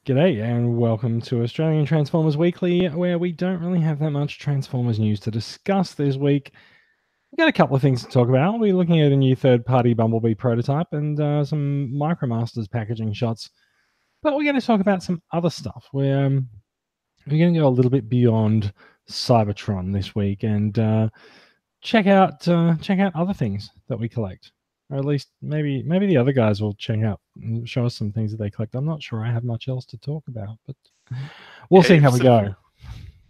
G'day and welcome to Australian Transformers Weekly, where we don't really have that much Transformers news to discuss this week. We've got a couple of things to talk about. We're looking at a new third-party Bumblebee prototype and some Micromasters packaging shots. But we're going to talk about some other stuff. We're going to go a little bit beyond Cybertron this week and check out other things that we collect. Or at least maybe the other guys will check out and show us some things that they collect. I'm not sure I have much else to talk about, but we'll see how we go.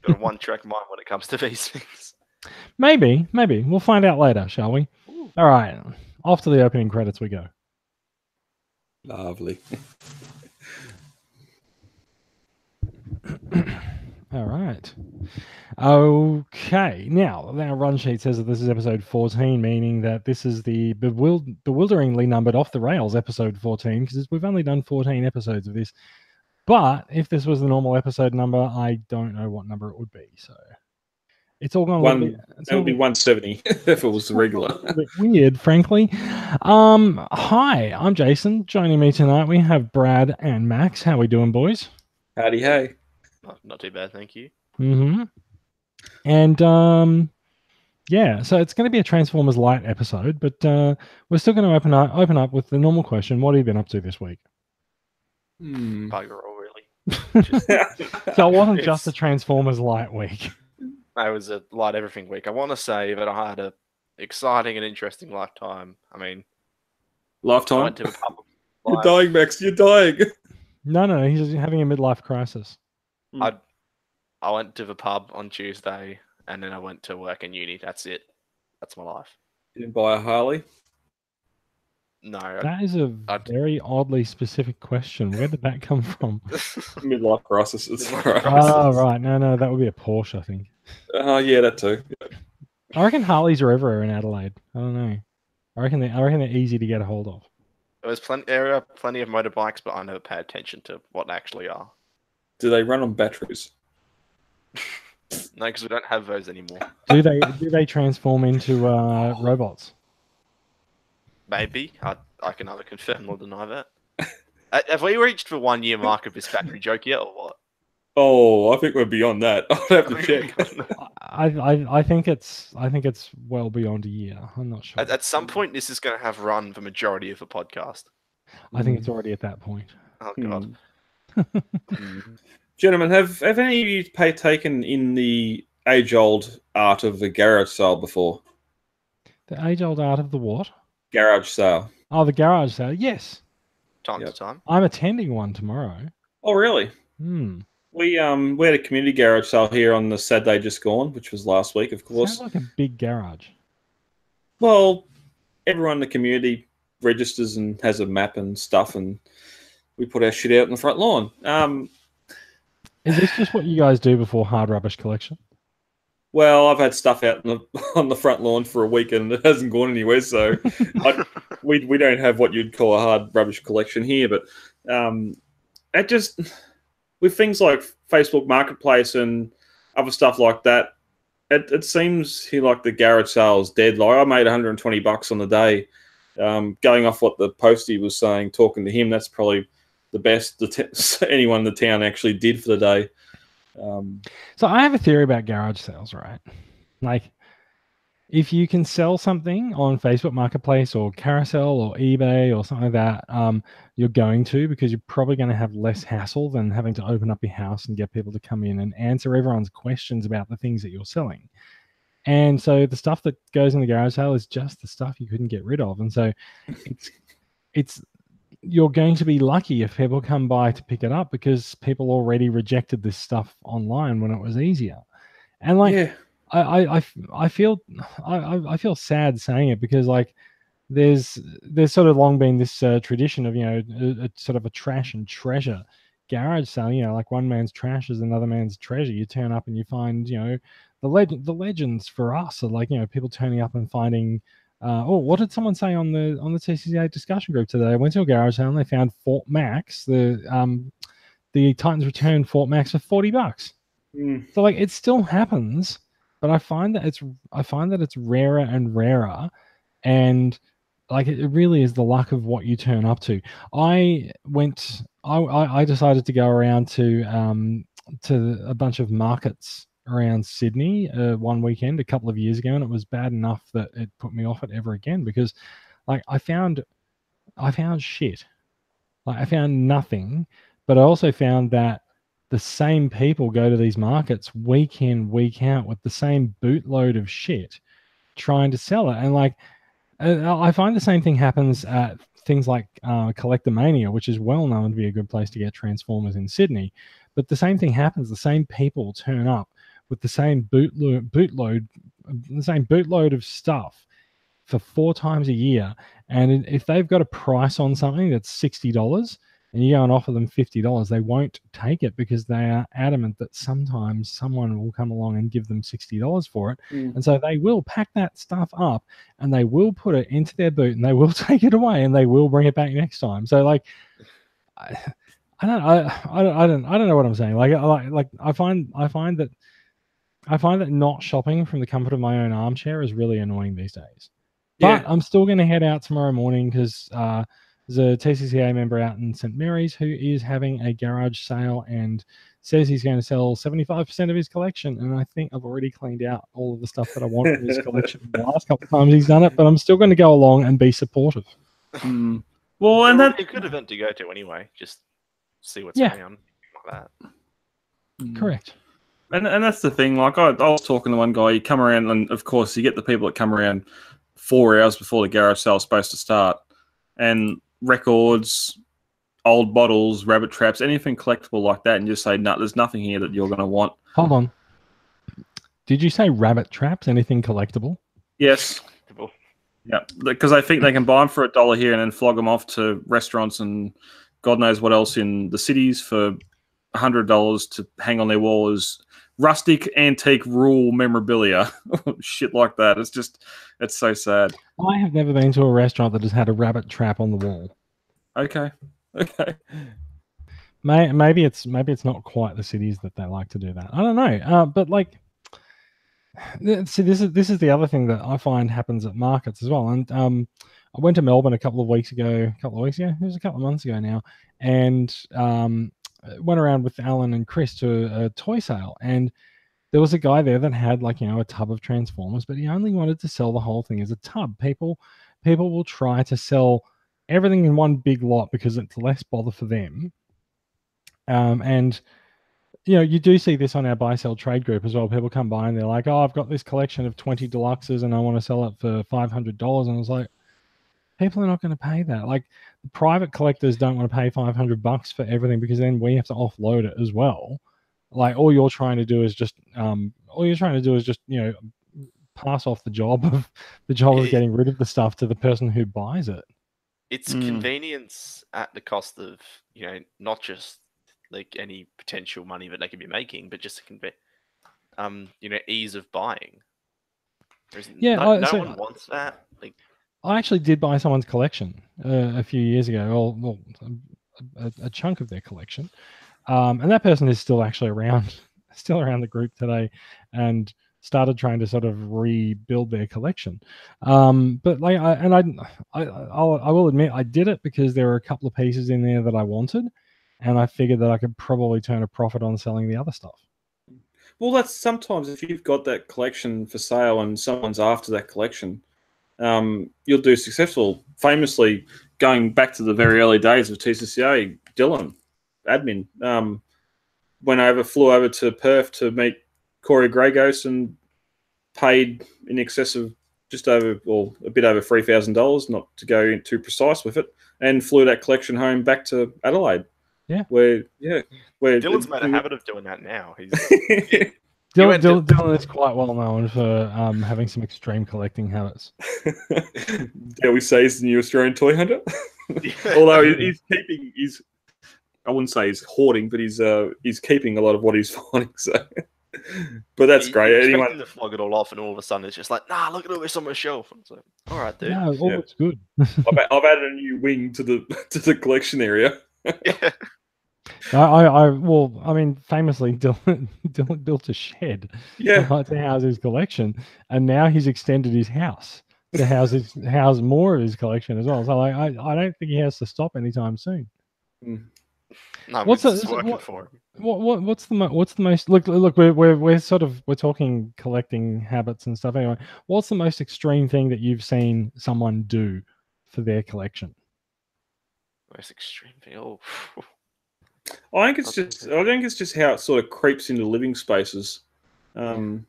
Got a one-track mind when it comes to these things. Maybe. We'll find out later, shall we? Ooh. All right. Off to the opening credits we go. Lovely. All right. Okay. Now, our run sheet says that this is episode 14, meaning that this is the bewilderingly numbered off the rails episode 14, because we've only done 14 episodes of this. But if this was the normal episode number, I don't know what number it would be. So it's all gone. It would be 170 if it was the regular. A bit weird, frankly. Hi, I'm Jason. Joining me tonight, we have Brad and Max. How we doing, boys? Howdy, hey. Not too bad, thank you. Mm-hmm. And yeah, so it's going to be a Transformers Light episode, but we're still going to open up with the normal question: what have you been up to this week? Bugger all, really. So it wasn't just a Transformers Light week. It was a light everything week. I want to say that I had an exciting and interesting lifetime. I mean, lifetime. I went to a pub. You're dying, Max. You're dying. No, he's having a midlife crisis. I went to the pub on Tuesday, and then I went to work in uni. That's it. That's my life. You didn't buy a Harley? No. That is a very oddly specific question. Where did that come from? Midlife crisis. Oh, right. No, that would be a Porsche, I think. Yeah, that too. I reckon Harleys are everywhere in Adelaide. I don't know. I reckon they're easy to get a hold of. There are plenty of motorbikes, but I never pay attention to what they actually are. Do they run on batteries? No, because we don't have those anymore. Do they transform into robots? Maybe. I can either confirm or deny that. Have we reached the 1 year mark of this battery joke yet, or what? Oh, I think we're beyond that. I'll have to check. I think it's well beyond a year. I'm not sure. At some point, this is going to have run the majority of the podcast. I think it's already at that point. Oh god. Gentlemen, have any of you taken in the age-old art of the garage sale before? The age-old art of the what? Garage sale. Oh, the garage sale. Yes. Time to time. I'm attending one tomorrow. Oh, really? We had a community garage sale here on the Saturday just gone, which was last week, of course. Sounds like a big garage. Well, everyone in the community registers and has a map and stuff, and we put our shit out in the front lawn. Is this just what you guys do before hard rubbish collection? Well, I've had stuff out on the front lawn for a week and it hasn't gone anywhere, so we don't have what you'd call a hard rubbish collection here. But it just, with things like Facebook Marketplace and other stuff like that, it seems here like the garage sale is dead. Like I made $120 on the day. Going off what the postie was saying, talking to him, that's probably the best anyone in the town actually did for the day. So I have a theory about garage sales, right? Like, if you can sell something on Facebook Marketplace or Carousel or eBay or something like that, you're going to, because you're probably going to have less hassle than having to open up your house and get people to come in and answer everyone's questions about the things that you're selling. And so the stuff that goes in the garage sale is just the stuff you couldn't get rid of. And so it's you're going to be lucky if people come by to pick it up, because people already rejected this stuff online when it was easier. And like, yeah. I feel sad saying it, because like there's sort of long been this tradition of, a sort of a trash and treasure garage sale. Like one man's trash is another man's treasure. You turn up and you find, the legends for us are like, people turning up and finding. What did someone say on the TCCA discussion group today? I went to a garage sale and they found Fort Max, the Titans Return Fort Max for $40. So like it still happens, but I find that it's rarer and rarer, and like it really is the luck of what you turn up to. I I decided to go around to a bunch of markets around Sydney 1 weekend a couple of years ago, and it was bad enough that it put me off it ever again because, like, I found shit. Like, I found nothing, but I also found that the same people go to these markets week in, week out with the same bootload of shit trying to sell it. And like, I find the same thing happens at things like Collectomania, which is well known to be a good place to get Transformers in Sydney. But the same thing happens. The same people turn up with the same bootload of stuff for 4 times a year. And if they've got a price on something that's $60 and you go and offer them $50, they won't take it because they are adamant that sometimes someone will come along and give them $60 for it. And so they will pack that stuff up and they will put it into their boot and they will take it away and they will bring it back next time. So like, I don't know what I'm saying. I find that not shopping from the comfort of my own armchair is really annoying these days. But I'm still going to head out tomorrow morning because there's a TCCA member out in St. Mary's who is having a garage sale and says he's going to sell 75% of his collection. And I think I've already cleaned out all of the stuff that I want from his collection the last couple of times he's done it, but I'm still going to go along and be supportive. Well, and that's a good event to go to anyway. Just see what's going on like that. Correct. And that's the thing. Like I was talking to one guy. You come around, and of course you get the people that come around 4 hours before the garage sale is supposed to start, and records, old bottles, rabbit traps, anything collectible like that, and just say, no, there's nothing here that you're going to want. Hold on. Did you say rabbit traps? Anything collectible? Yes. Yeah, because I think they can buy them for $1 here and then flog them off to restaurants and God knows what else in the cities for $100 to hang on their wall as rustic, antique, rural memorabilia. Shit like that. It's so sad. I have never been to a restaurant that has had a rabbit trap on the wall. Okay. Maybe it's not quite the cities that they like to do that. I don't know. But like, see, this is the other thing that I find happens at markets as well. And I went to Melbourne a couple of weeks ago. It was a couple of months ago now, and went around with Alan and Chris to a toy sale, and there was a guy there that had a tub of Transformers, but he only wanted to sell the whole thing as a tub. People will try to sell everything in one big lot because it's less bother for them. And you do see this on our buy sell trade group as well. People come by and they're like, "Oh, I've got this collection of 20 deluxes and I want to sell it for $500." And I was like, people are not going to pay that. Like, the private collectors don't want to pay $500 for everything because then we have to offload it as well. Like, all you're trying to do is just pass off the job of getting rid of the stuff to the person who buys it. It's convenience at the cost of not just like any potential money that they could be making, but just ease of buying. No one wants that. Like, I actually did buy someone's collection a few years ago, well, a chunk of their collection, and that person is still actually around the group today, and started trying to sort of rebuild their collection. But like, I will admit I did it because there were a couple of pieces in there that I wanted, and I figured that I could probably turn a profit on selling the other stuff. Well, that's sometimes if you've got that collection for sale and someone's after that collection, you'll do successful. Famously, going back to the very early days of TCCA, Dylan, admin, flew over to Perth to meet Corey Gragos and paid in excess of a bit over $3,000, not to go in too precise with it, and flew that collection home back to Adelaide. Yeah. Where Dylan's made a habit of doing that now. Dylan is quite well known for having some extreme collecting habits. Dare we say he's the new Australian toy hunter? Although I wouldn't say he's hoarding, but he's keeping a lot of what he's finding. So, but that's great. Anyone to flog it all off, and all of a sudden it's just like, nah, look at all this on my shelf. And it's like, all right, dude. No, all looks good. I've added a new wing to the collection area. Yeah. Famously, Dylan built a shed to house his collection, and now he's extended his house to house more of his collection as well. So I don't think he has to stop anytime soon. No, What's it's the, working for him. what's the most look we're collecting habits and stuff anyway. What's the most extreme thing that you've seen someone do for their collection? Most extreme thing. Oh, I think it's just how it sort of creeps into living spaces. I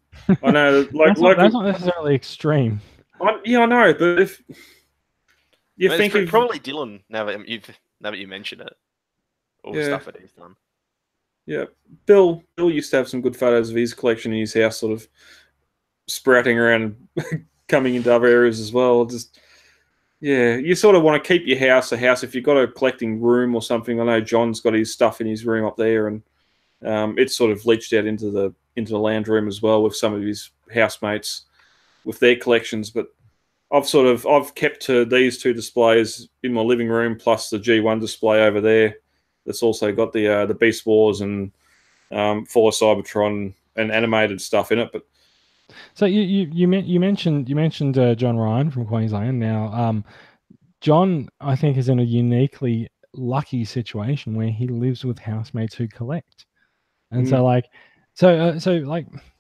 know, that's not necessarily extreme. I know, but if you think of probably Dylan now that you mention it, all the stuff that he's done. Yeah, Bill used to have some good photos of his collection in his house, sort of sprouting around and coming into other areas as well. Just you sort of want to keep your house a house. If you've got a collecting room or something, I know John's got his stuff in his room up there, and it's sort of leached out into the lounge room as well with some of his housemates with their collections. But I've kept to these two displays in my living room, plus the G1 display over there. That's also got the Beast Wars and full of Cybertron and animated stuff in it. But so you mentioned John Ryan from Queensland. Now, John, I think, is in a uniquely lucky situation where he lives with housemates who collect, and so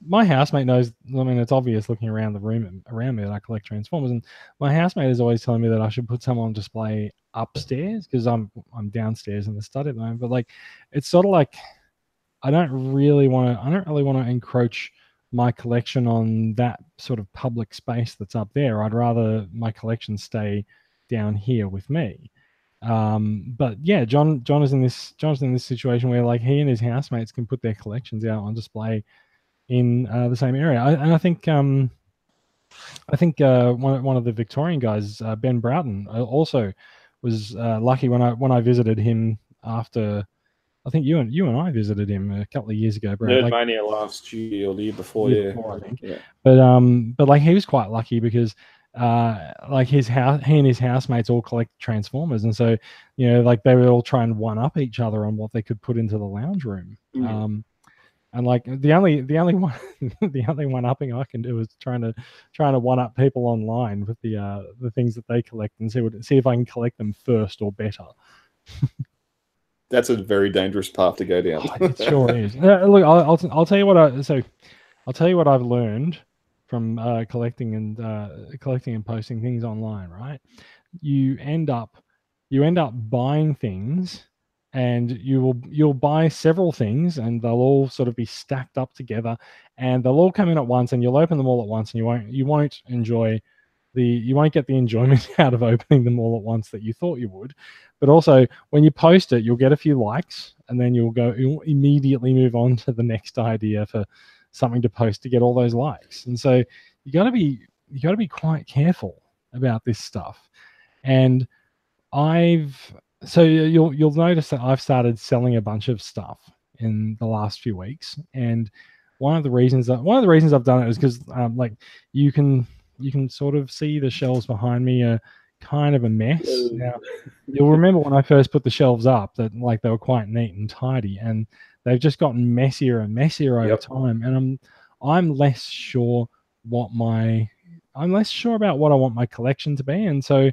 my housemate knows. I mean, it's obvious looking around the room around me that I collect Transformers, and my housemate is always telling me that I should put some on display upstairs because I'm downstairs in the study at the moment. But like, it's sort of like I don't really want to encroach my collection on that sort of public space that's up there. I'd rather my collection stay down here with me. But yeah, John's in this situation where like he and his housemates can put their collections out on display in the same area. I think one of the Victorian guys, Ben Broughton, also was lucky when I visited him after. I think you and I visited him a couple of years ago, Brad. Nerdmania last year or the year before, I think. Yeah. But like he was quite lucky because like he and his housemates all collect Transformers, and so like they would all try and one up each other on what they could put into the lounge room. And like the only one the only one upping I can do is trying to one up people online with the things that they collect and see if I can collect them first or better. That's a very dangerous path to go down. It sure is. Look, I'll tell you what I'll tell you what I've learned from collecting and posting things online. Right, you end up buying things, and you'll buy several things, and they'll all sort of be stacked up together, and they'll all come in at once, and you'll open them all at once, and you won't get the enjoyment out of opening them all at once that you thought you would. But also, when you post it, you'll get a few likes, and then you'll immediately move on to the next idea for something to post to get all those likes. And so you got to be quite careful about this stuff. And you'll notice that I've started selling a bunch of stuff in the last few weeks, and one of the reasons I've done it is because like you can sort of see the shelves behind me are kind of a mess. Now, you'll remember when I first put the shelves up that like they were quite neat and tidy, and they've just gotten messier and messier over time. And I'm less sure about what I want my collection to be. And so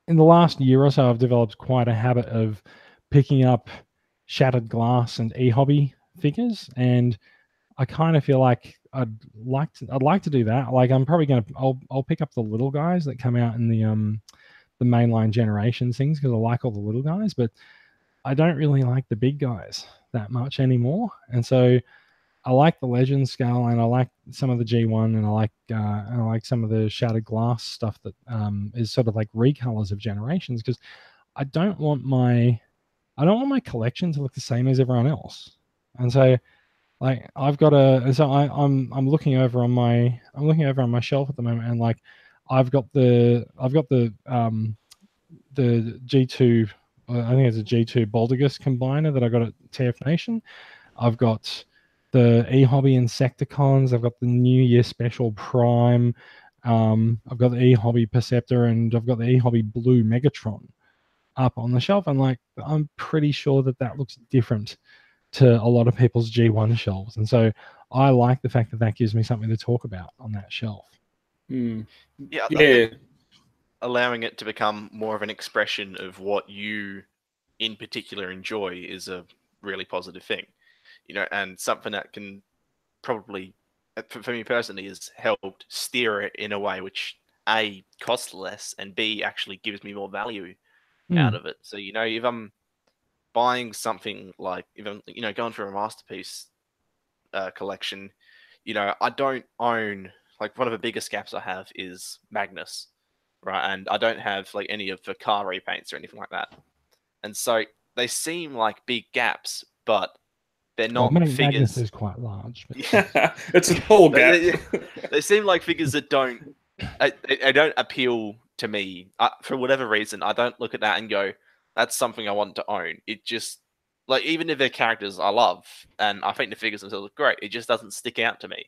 in the last year or so, I've developed quite a habit of picking up Shattered Glass and eHobby figures, and I kind of feel like I'd like to do that. Like I'm probably I'll pick up the little guys that come out in the mainline Generations things because I like all the little guys, but I don't really like the big guys that much anymore. And so I like the Legend scale, and I like some of the G1, and I like some of the Shattered Glass stuff that is sort of like recolors of Generations, because I don't want my collection to look the same as everyone else. And so like I'm looking over on my shelf at the moment, and like I've got the G2, I think it's a G2 Baldigus combiner that I got at TF Nation. I've got the eHobby Insecticons. I've got the New Year Special Prime. I've got the eHobby Perceptor, and I've got the eHobby Blue Megatron up on the shelf. And like I'm pretty sure that looks different to a lot of people's G1 shelves, and so I like the fact that gives me something to talk about on that shelf. Yeah. Allowing it to become more of an expression of what you in particular enjoy is a really positive thing, and something that can probably, for me personally, has helped steer it in a way which A, costs less, and B, actually gives me more value out of it. So, if I'm buying something like, if I'm, going for a masterpiece collection, I don't own, like, one of the biggest gaps I have is Magnus, right? And I don't have, like, any of the car repaints or anything like that. And so they seem like big gaps, but they're Well, not Magnus figures. is quite large. But... It's a tall gap. They seem like figures that don't appeal to me for whatever reason. I don't look at that and go, "That's something I want to own." It just, like, even if they're characters I love and I think the figures themselves look great, it just doesn't stick out to me.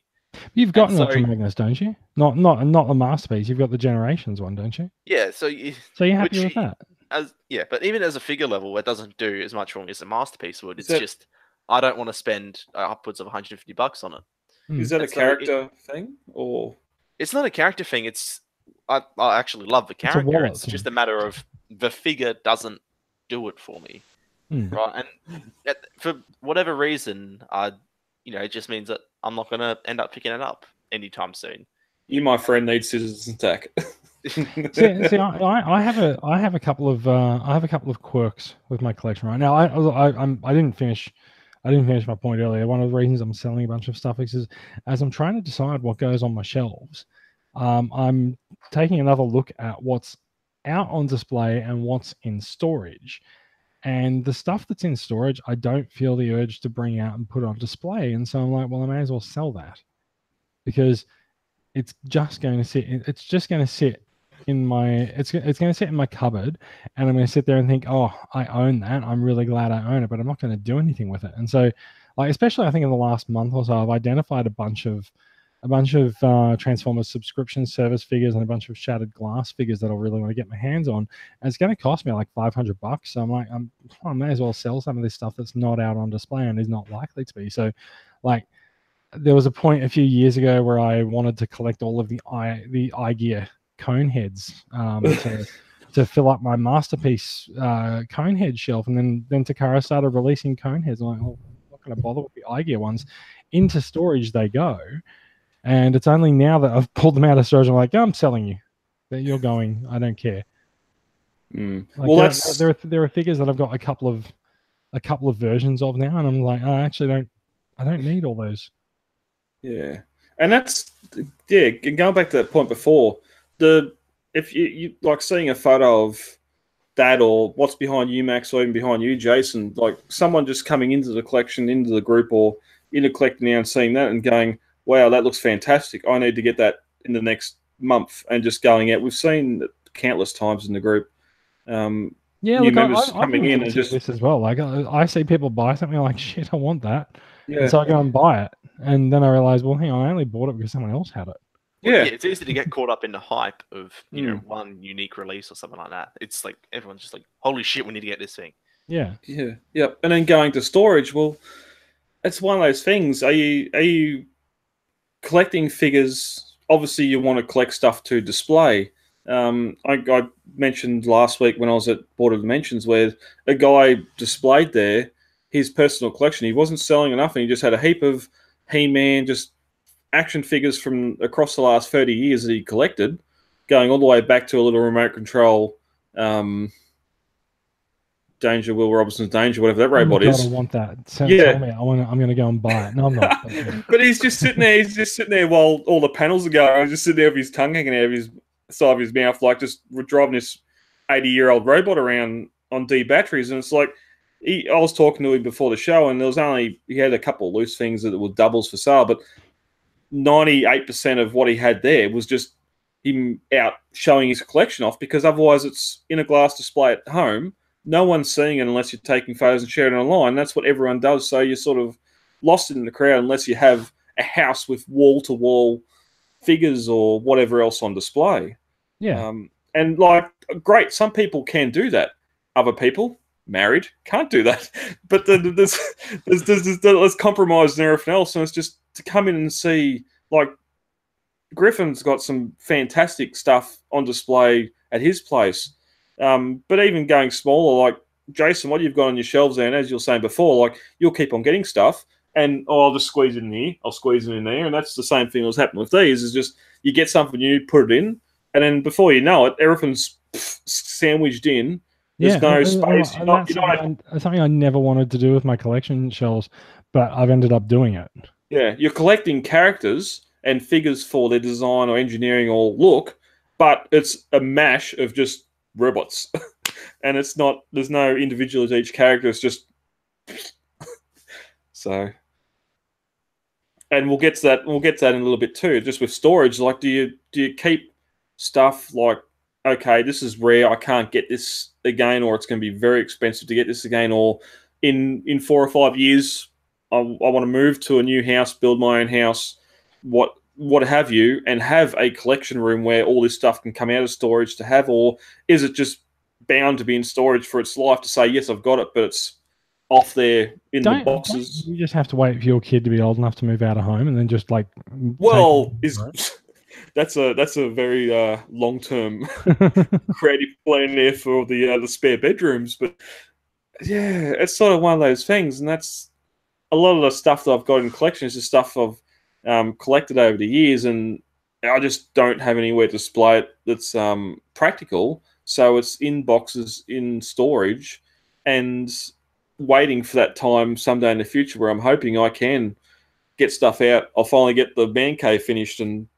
You've got an Ultra Magnus, don't you? Not the masterpiece. You've got the Generations one, don't you? Yeah. So you're happy with that? But even as a figure level, it doesn't do as much for me as a masterpiece would. It's just I don't want to spend upwards of $150 on it. Is that a character thing, or it's not a character thing? It's I actually love the character. It's just a matter of the figure doesn't do it for me, right? And for whatever reason, it just means that I'm not going to end up picking it up anytime soon. You, my friend, need scissors and tack. see, I have a couple of quirks with my collection right now. I didn't finish my point earlier. One of the reasons I'm selling a bunch of stuff is as I'm trying to decide what goes on my shelves, I'm taking another look at what's out on display and what's in storage. And the stuff that's in storage, I don't feel the urge to bring out and put on display. And so I'm like, well, I may as well sell that because it's just going to sit. It's just going to sit in my. It's going to sit in my cupboard, and I'm going to sit there and think, oh, I own that. I'm really glad I own it, but I'm not going to do anything with it. And so, like, especially I think in the last month or so, I've identified a bunch of Transformers subscription service figures and a bunch of Shattered Glass figures that I really want to get my hands on. And it's going to cost me like $500. So I'm like, I may as well sell some of this stuff that's not out on display and is not likely to be. So, like, there was a point a few years ago where I wanted to collect all of the iGear cone heads to fill up my masterpiece cone head shelf, and then Takara started releasing cone heads. I'm like, oh, I'm not going to bother with the iGear ones. Into storage they go. And it's only now that I've pulled them out of storage, I'm like, I'm selling you. That you're going. I don't care. Like, well, there are figures that I've got a couple of versions of now, and I'm like, I don't need all those. Yeah, and that's going back to that point before. If you like seeing a photo of that or what's behind you, Max, or even behind you, Jason, like someone just coming into the collection, into the group, or into collecting now and seeing that and going, wow, that looks fantastic. I need to get that in the next month, and just going out. We've seen it countless times in the group. New members coming in and just this as well. Like I see people buy something, I'm like, shit, I want that. Yeah. And so I go and buy it, and then I realize, well, hang on, I only bought it because someone else had it. Yeah, it's easy to get caught up in the hype of one unique release or something like that. It's like everyone's just like, holy shit, we need to get this thing. Yeah. And then going to storage, well, it's one of those things. Are you collecting figures? Obviously, you want to collect stuff to display. I mentioned last week when I was at Border Dimensions where a guy displayed there his personal collection. He wasn't selling enough, and he just had a heap of He-Man, just action figures from across the last 30 years that he collected, going all the way back to a little remote control Danger, Will Robinson's Danger, whatever that robot is. I want that. Tell me, I'm going to go and buy it. No, I'm not. But he's just sitting there. He's just sitting there while all the panels are going. He's just sitting there with his tongue hanging out of his side of his mouth, like just driving this 80-year-old robot around on D batteries. And it's like, I was talking to him before the show, and he had a couple of loose things that were doubles for sale, but 98% of what he had there was just him out showing his collection off, because otherwise it's in a glass display at home. No one's seeing it unless you're taking photos and sharing it online. That's what everyone does. So you're sort of lost in the crowd unless you have a house with wall-to-wall figures or whatever else on display. Yeah. And like, great, some people can do that. Other people, married, can't do that. But there's compromise and everything else. And it's just to come in and see, like, Griffin's got some fantastic stuff on display at his place. But even going smaller, like Jason, what you've got on your shelves there, and as you were saying before, like you'll keep on getting stuff, and I'll just squeeze it in here, I'll squeeze it in there, and that's the same thing that's happening with these. Is just you get something new, put it in, and then before you know it, everything's sandwiched in. There's no space. That's something I never wanted to do with my collection shelves, but I've ended up doing it. Yeah, you're collecting characters and figures for their design or engineering or look, but it's a mash of just robots. And it's not, there's no individual to each character, it's just so. And we'll get to that in a little bit too, just with storage. Like do you keep stuff like, okay, this is rare, I can't get this again, or it's going to be very expensive to get this again, or in 4 or 5 years I want to move to a new house, build my own house, what have you, and have a collection room where all this stuff can come out of storage to have, or is it just bound to be in storage for its life to say, yes, I've got it, but it's off there in the boxes? You just have to wait for your kid to be old enough to move out of home and then just like... Well, that's a very long-term creative plan there for the spare bedrooms, but yeah, it's sort of one of those things, and that's a lot of the stuff that I've got in collections is stuff I've collected over the years, and I just don't have anywhere to display it that's practical. So it's in boxes in storage and waiting for that time someday in the future where I'm hoping I can get stuff out. I'll finally get the man cave finished and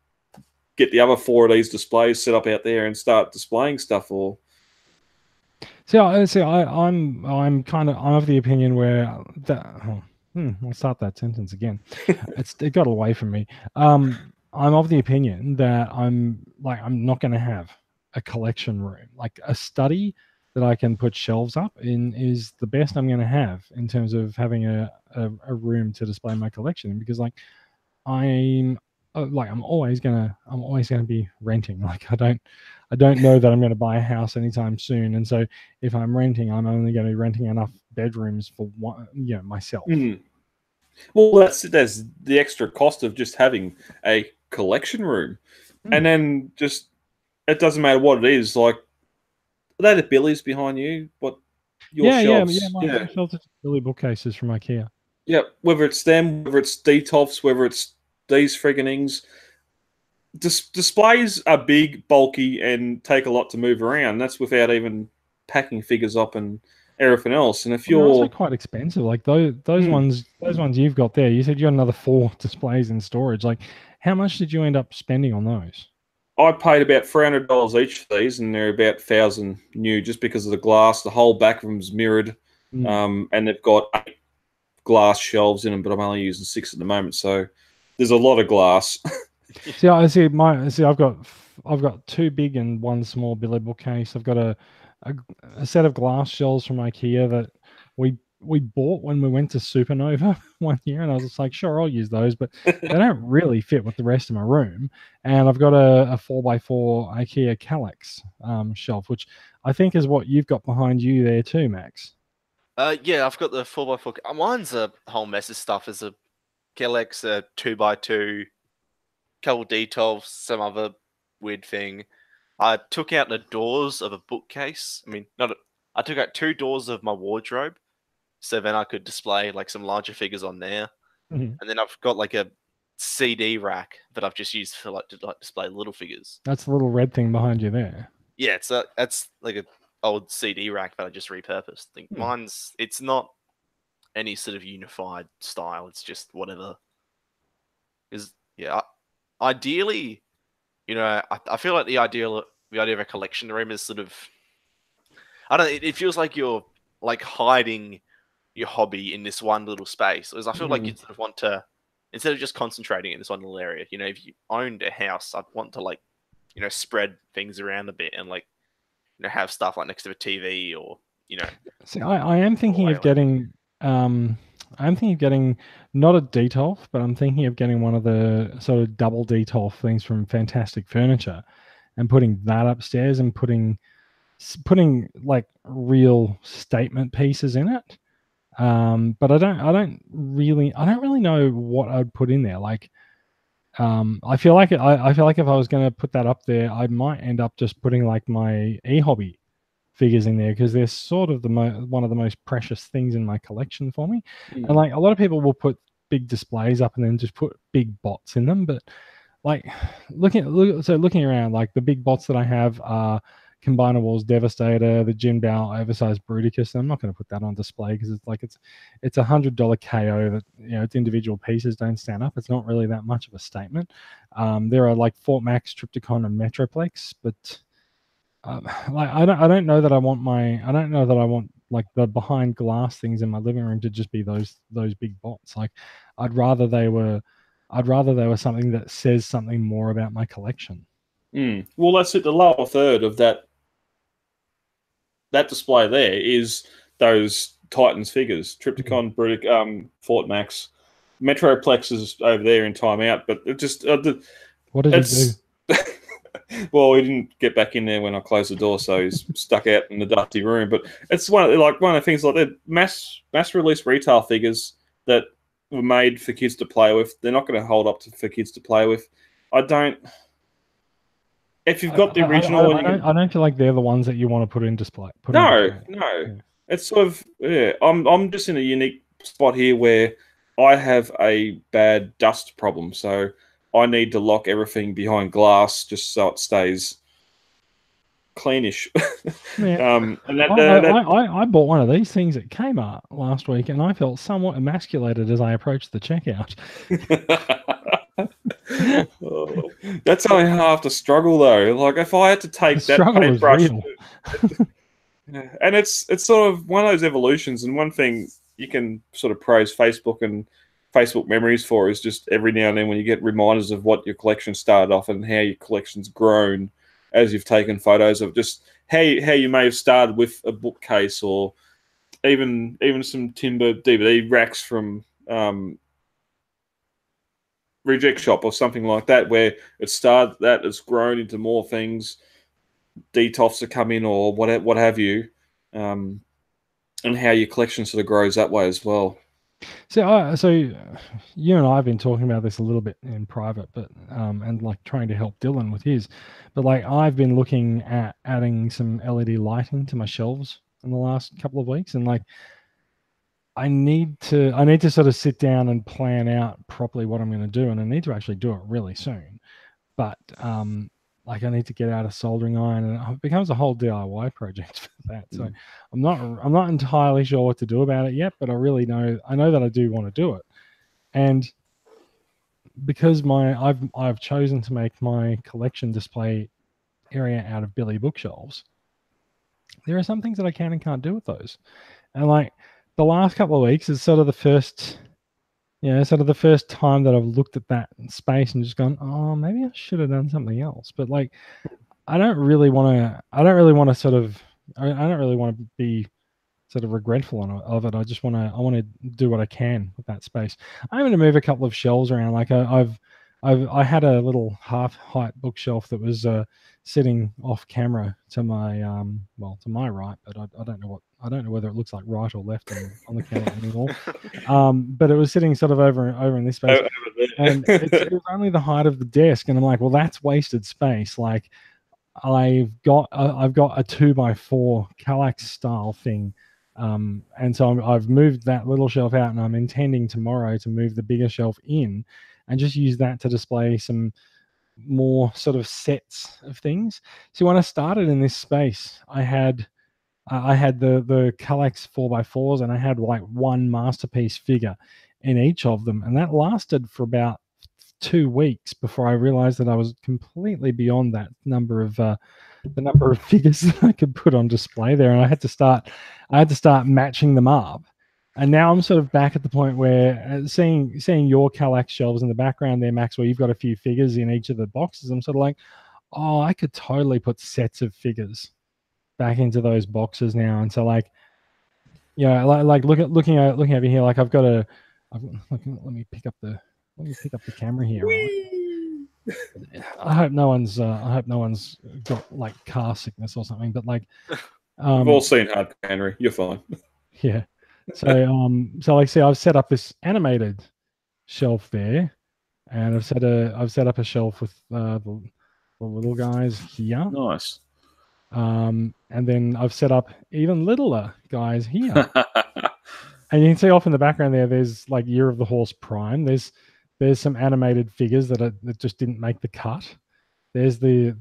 get the other 4 of these displays set up out there and start displaying stuff. Or I'm of the opinion where that... I'll start that sentence again. It got away from me. I'm of the opinion that I'm not going to have a collection room. Like a study that I can put shelves up in is the best I'm going to have in terms of having a room to display my collection, because I'm always gonna be renting. Like I don't know that I'm going to buy a house anytime soon, and so if I'm renting, I'm only going to be renting enough bedrooms for myself. Well, that's the extra cost of just having a collection room, and then just it doesn't matter what it is. Like, are they the Billies behind you? What your shelves? My shelves are Billy bookcases from IKEA. Yeah, whether it's them, whether it's Detolfs, whether it's these friggingings. Displays are big, bulky, and take a lot to move around. That's without even packing figures up and everything else. And if you're also quite expensive, like those ones you've got there, you said you got another 4 displays in storage. Like, how much did you end up spending on those? I paid about $300 each for these, and they're about 1,000 new, just because of the glass. The whole back of them's mirrored, and they've got 8 glass shelves in them, but I'm only using 6 at the moment, so there's a lot of glass. I've got 2 big and 1 small Billy bookcase. I've got a set of glass shelves from IKEA that we bought when we went to Supernova one year, and I was just like, sure, I'll use those, but they don't really fit with the rest of my room. And I've got a 4x4 IKEA Kallax shelf, which I think is what you've got behind you there too, Max. Yeah, I've got the 4x4. Mine's a whole mess of stuff. There's a Kallax, a 2x2, couple Detolfs, some other weird thing. I took out the doors of a bookcase. I took out 2 doors of my wardrobe, so then I could display like some larger figures on there. And then I've got like a CD rack that I've just used for to display little figures. That's the little red thing behind you there. Yeah, that's like an old CD rack that I just repurposed. It's not any sort of unified style. It's just whatever. Ideally, I feel like the idea of a collection room is sort of, I don't know, it feels like you're like hiding your hobby in this one little space. Whereas I feel like you sort of want to, instead of just concentrating in this one little area, if you owned a house, I'd want to spread things around a bit and have stuff like next to a TV or, See, I am thinking of getting, not a Detolf, but I'm thinking of getting one of the sort of double Detolf things from Fantastic Furniture and putting that upstairs and putting like real statement pieces in it. But I don't really know what I'd put in there. Like, I feel like if I was going to put that up there, I might end up just putting like my e-hobby figures in there because they're sort of one of the most precious things in my collection for me. Mm. And like a lot of people will put big displays up and then just put big bots in them, but like looking around, like the big bots that I have are Combiner Wars Devastator, the Jin Bao Oversized Bruticus. I'm not going to put that on display because it's $100 KO that, you know, its individual pieces don't stand up. It's not really that much of a statement. There are like Fort Max, Triptychon, and Metroplex, but like I don't know that I want like the behind glass things in my living room to just be those big bots. Like I'd rather they were something that says something more about my collection. Well, that's it. The lower third of that display there is those Titans figures, Triptychon, Fort Max, Metroplex is over there in timeout, but it just what did he do? Well, he didn't get back in there when I closed the door, so he's stuck out in the dusty room. But it's one of the things, like they're mass release retail figures that were made for kids to play with. They're not going to hold up for kids to play with. If you've got the original, I don't feel like they're the ones that you want to put in display. No. Yeah. It's sort of I'm just in a unique spot here where I have a bad dust problem, so I need to lock everything behind glass just so it stays cleanish. Yeah. I bought one of these things at Kmart last week, and I felt somewhat emasculated as I approached the checkout. Oh, that's only half the struggle, though. Like if I had to take that paintbrush, and it's sort of one of those evolutions. And one thing you can sort of praise Facebook and Facebook memories for is just every now and then when you get reminders of what your collection started off and how your collection's grown as you've taken photos of just how you may have started with a bookcase or even some timber DVD racks from Reject Shop or something like that, where it started that it's grown into more things, DTOFs have come in or what have you, and how your collection sort of grows that way as well. So you and I have been talking about this a little bit in private, but and like trying to help Dylan with his, but like I've been looking at adding some LED lighting to my shelves in the last couple of weeks, and like I need to sort of sit down and plan out properly what I'm going to do, and I need to actually do it really soon. But like I need to get out a soldering iron, and it becomes a whole DIY project for that. So I'm not entirely sure what to do about it yet, but I know that I do want to do it. And because I've chosen to make my collection display area out of Billy bookshelves, there are some things that I can and can't do with those. And like the last couple of weeks is sort of the first time that I've looked at that space and just gone, oh, maybe I should have done something else. But like, I don't really want to be sort of regretful of it. I want to do what I can with that space. I'm going to move a couple of shelves around. Like I had a little half height bookshelf that was sitting off camera to my to my right, but I don't know whether it looks like right or left on the camera anymore. But it was sitting sort of over in this space, and it was only the height of the desk, and I'm like, well, that's wasted space. Like I've got a 2x4 Kallax style thing. And so I've moved that little shelf out, and I'm intending tomorrow to move the bigger shelf in and just use that to display some more sort of sets of things. So when I started in this space, I had the Kallax 4x4s, and I had like one masterpiece figure in each of them, and that lasted for about 2 weeks before I realized that I was completely beyond that number of figures that I could put on display there, and I had to start matching them up. And now I'm sort of back at the point where seeing your Kallax shelves in the background there, Max, where you've got a few figures in each of the boxes, I'm sort of like, oh, I could totally put sets of figures back into those boxes now. And so like, yeah, like looking over here, like let me pick up the camera here. Right? I hope no one's got like car sickness or something. But like, we've all seen Hard Henry. You're fine. Yeah. So like, see, I've set up this animated shelf there, and I've set up a shelf with the little guys here. Nice. And then I've set up even littler guys here. And you can see off in the background there, there's like Year of the Horse Prime. There's some animated figures that just didn't make the cut. There's the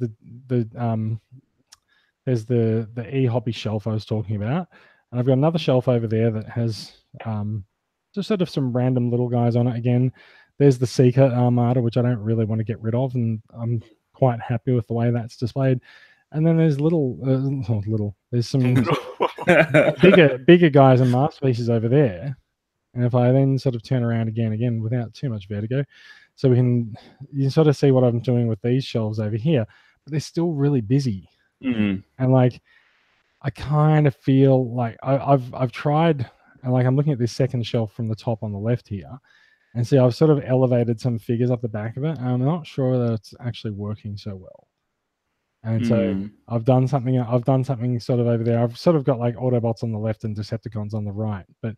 e-hobby shelf I was talking about. And I've got another shelf over there that has just sort of some random little guys on it again. There's the Seeker Armada, which I don't really want to get rid of, and I'm quite happy with the way that's displayed. And then there's there's some bigger guys and masterpieces over there. And if I then sort of turn around again without too much vertigo, so you can sort of see what I'm doing with these shelves over here, but they're still really busy. Mm. And like, I kind of feel like I've tried, and like I'm looking at this second shelf from the top on the left here, and see I've sort of elevated some figures up the back of it, and I'm not sure that it's actually working so well. And so I've done something sort of over there. I've sort of got like Autobots on the left and Decepticons on the right, but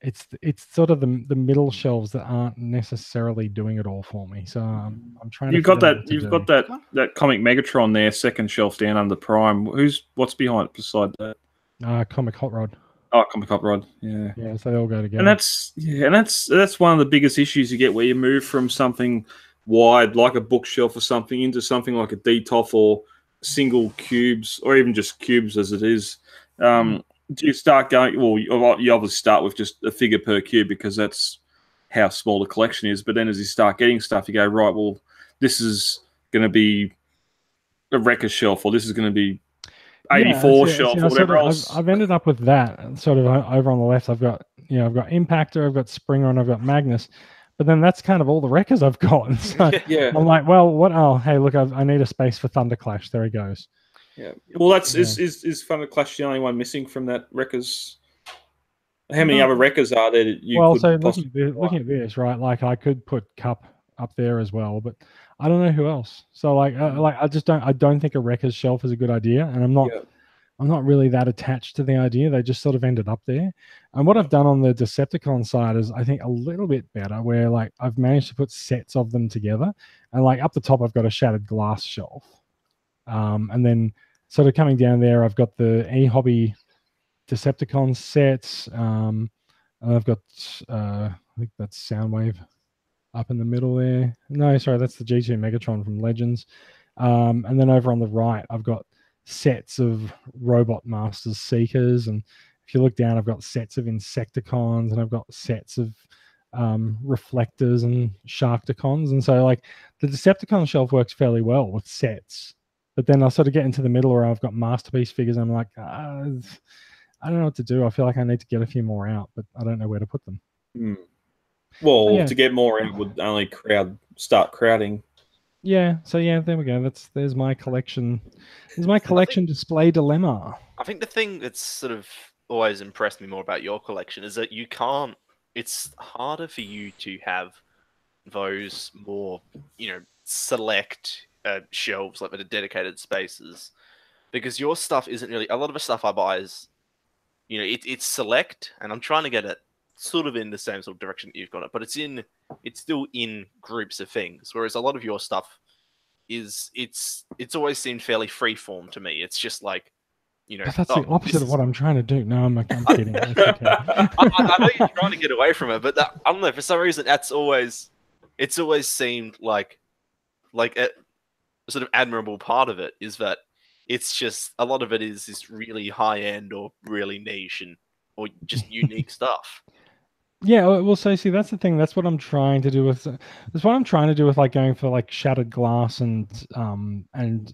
it's sort of the middle shelves that aren't necessarily doing it all for me. So I'm trying. You've got that comic Megatron there, second shelf down under Prime. What's behind it beside that? Comic Hot Rod. Oh, Comic Hot Rod. Yeah. Yeah, so they all go together. And that's one of the biggest issues you get where you move from something wide like a bookshelf or something into something like a DTOF or single cubes or even just cubes as it is. Do you start going? Well, you obviously start with just a figure per cube because that's how small the collection is. But then as you start getting stuff, you go, right, well, this is going to be a Wrecker shelf, or this is going to be 84 shelf, or whatever else. I've ended up with that sort of over on the left. I've got Impactor, I've got Springer, and I've got Magnus. But then that's kind of all the Wreckers I've got. So I'm like, well, what? Oh, hey, look, I need a space for Thunderclash. There he goes. Yeah. Well, is Thunderclash the only one missing from that Wreckers? How many other Wreckers are there that you could looking at this, right? Like I could put Cup up there as well, but I don't know who else. So like I don't think a Wreckers shelf is a good idea, and I'm not really that attached to the idea. They just sort of ended up there. And what I've done on the Decepticon side is I think a little bit better, where like I've managed to put sets of them together, and like up the top I've got a Shattered Glass shelf. And then sort of coming down there, I've got the e-hobby Decepticon sets. And I've got, I think that's Soundwave up in the middle there. No, sorry, that's the G2 Megatron from Legends. And then over on the right, I've got sets of Robot Masters Seekers. And if you look down, I've got sets of Insecticons, and I've got sets of Reflectors and Sharkticons. And so like the Decepticon shelf works fairly well with sets. But then I'll sort of get into the middle where I've got masterpiece figures. And I'm like, I don't know what to do. I feel like I need to get a few more out, but I don't know where to put them. Well, to get more out would only start crowding. Yeah. So yeah, there we go. There's my collection. There's my collection display dilemma. I think the thing that's sort of always impressed me more about your collection is that it's harder for you to have those more, select shelves like with the dedicated spaces, because your stuff isn't really, a lot of the stuff I buy is, it's select, and I'm trying to get it sort of in the same sort of direction that you've got it, but it's still in groups of things, whereas a lot of your stuff it's always seemed fairly freeform to me. It's just like, but that's the opposite of what I'm trying to do. No, I'm kidding. Okay. I know you're trying to get away from it, but I don't know, for some reason it's always seemed like a sort of admirable part of it is that it's just a lot of it is this really high end or really niche or just unique stuff. Yeah, well, so see, that's the thing. That's what I'm trying to do with. That's what I'm trying to do with like going for like Shattered Glass and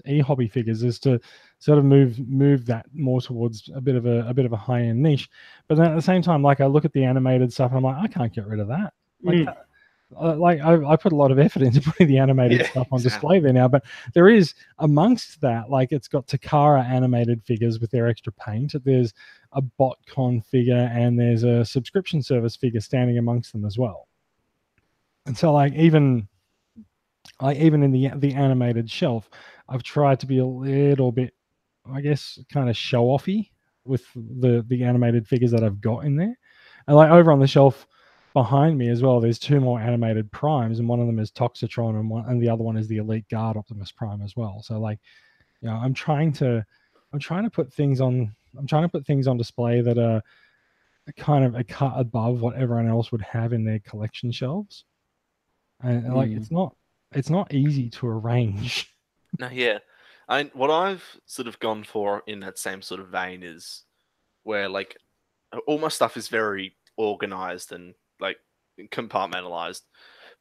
e-hobby figures, is to sort of move that more towards a bit of a high end niche. But then at the same time, like I look at the animated stuff and I'm like, I can't get rid of that. Like I put a lot of effort into putting the animated stuff on display there now, but there is amongst that, like it's got Takara animated figures with their extra paint. There's a BotCon figure, and there's a subscription service figure standing amongst them as well. And so like even in the animated shelf, I've tried to be a little bit, I guess, kind of show-offy with the animated figures that I've got in there. And like over on the shelf behind me as well, there's two more animated primes, and one of them is Toxitron, and the other one is the Elite Guard Optimus Prime as well. So like You know, I'm trying to put things on display that are kind of a cut above what everyone else would have in their collection shelves, and like it's not easy to arrange. No, yeah. What I've sort of gone for in that same sort of vein is where like all my stuff is very organized and like compartmentalized,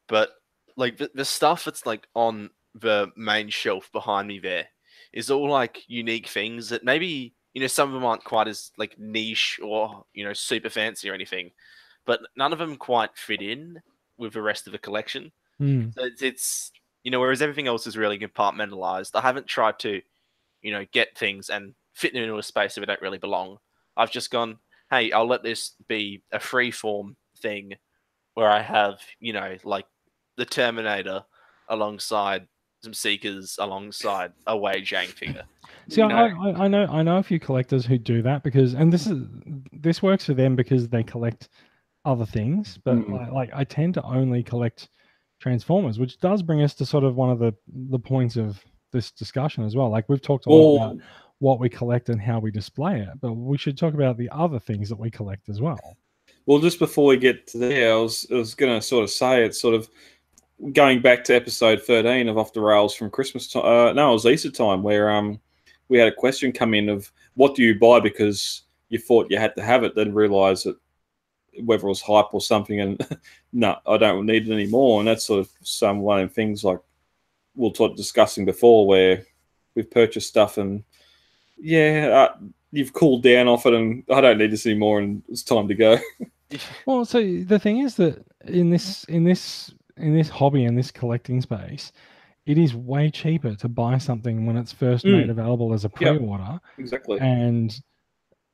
but like the stuff that's like on the main shelf behind me there is all like unique things that maybe some of them aren't quite as like niche or super fancy or anything, but none of them quite fit in with the rest of the collection. Mm. So it's whereas everything else is really compartmentalized. I haven't tried to get things and fit them into a space that they don't really belong. I've just gone, hey, I'll let this be a free form thing where I have, like the Terminator alongside some Seekers alongside a Wei Zhang figure. See, I know a few collectors who do that because, and this works for them because they collect other things, but like I tend to only collect Transformers, which does bring us to sort of one of the points of this discussion as well. Like we've talked a lot about what we collect and how we display it, but we should talk about the other things that we collect as well. Well, just before we get to there, I was going to sort of say it's sort of going back to episode 13 of Off the Rails from Christmas time. No, it was Easter time where we had a question come in of what do you buy because you thought you had to have it, then realised that whether it was hype or something, and no, I don't need it anymore. And that's sort of one of the things like we'll talk discussing before where we've purchased stuff and you've cooled down off it and I don't need this anymore and it's time to go. Well, so the thing is that in this hobby, in this collecting space, it is way cheaper to buy something when it's first made available as a pre-order. Yep, exactly. And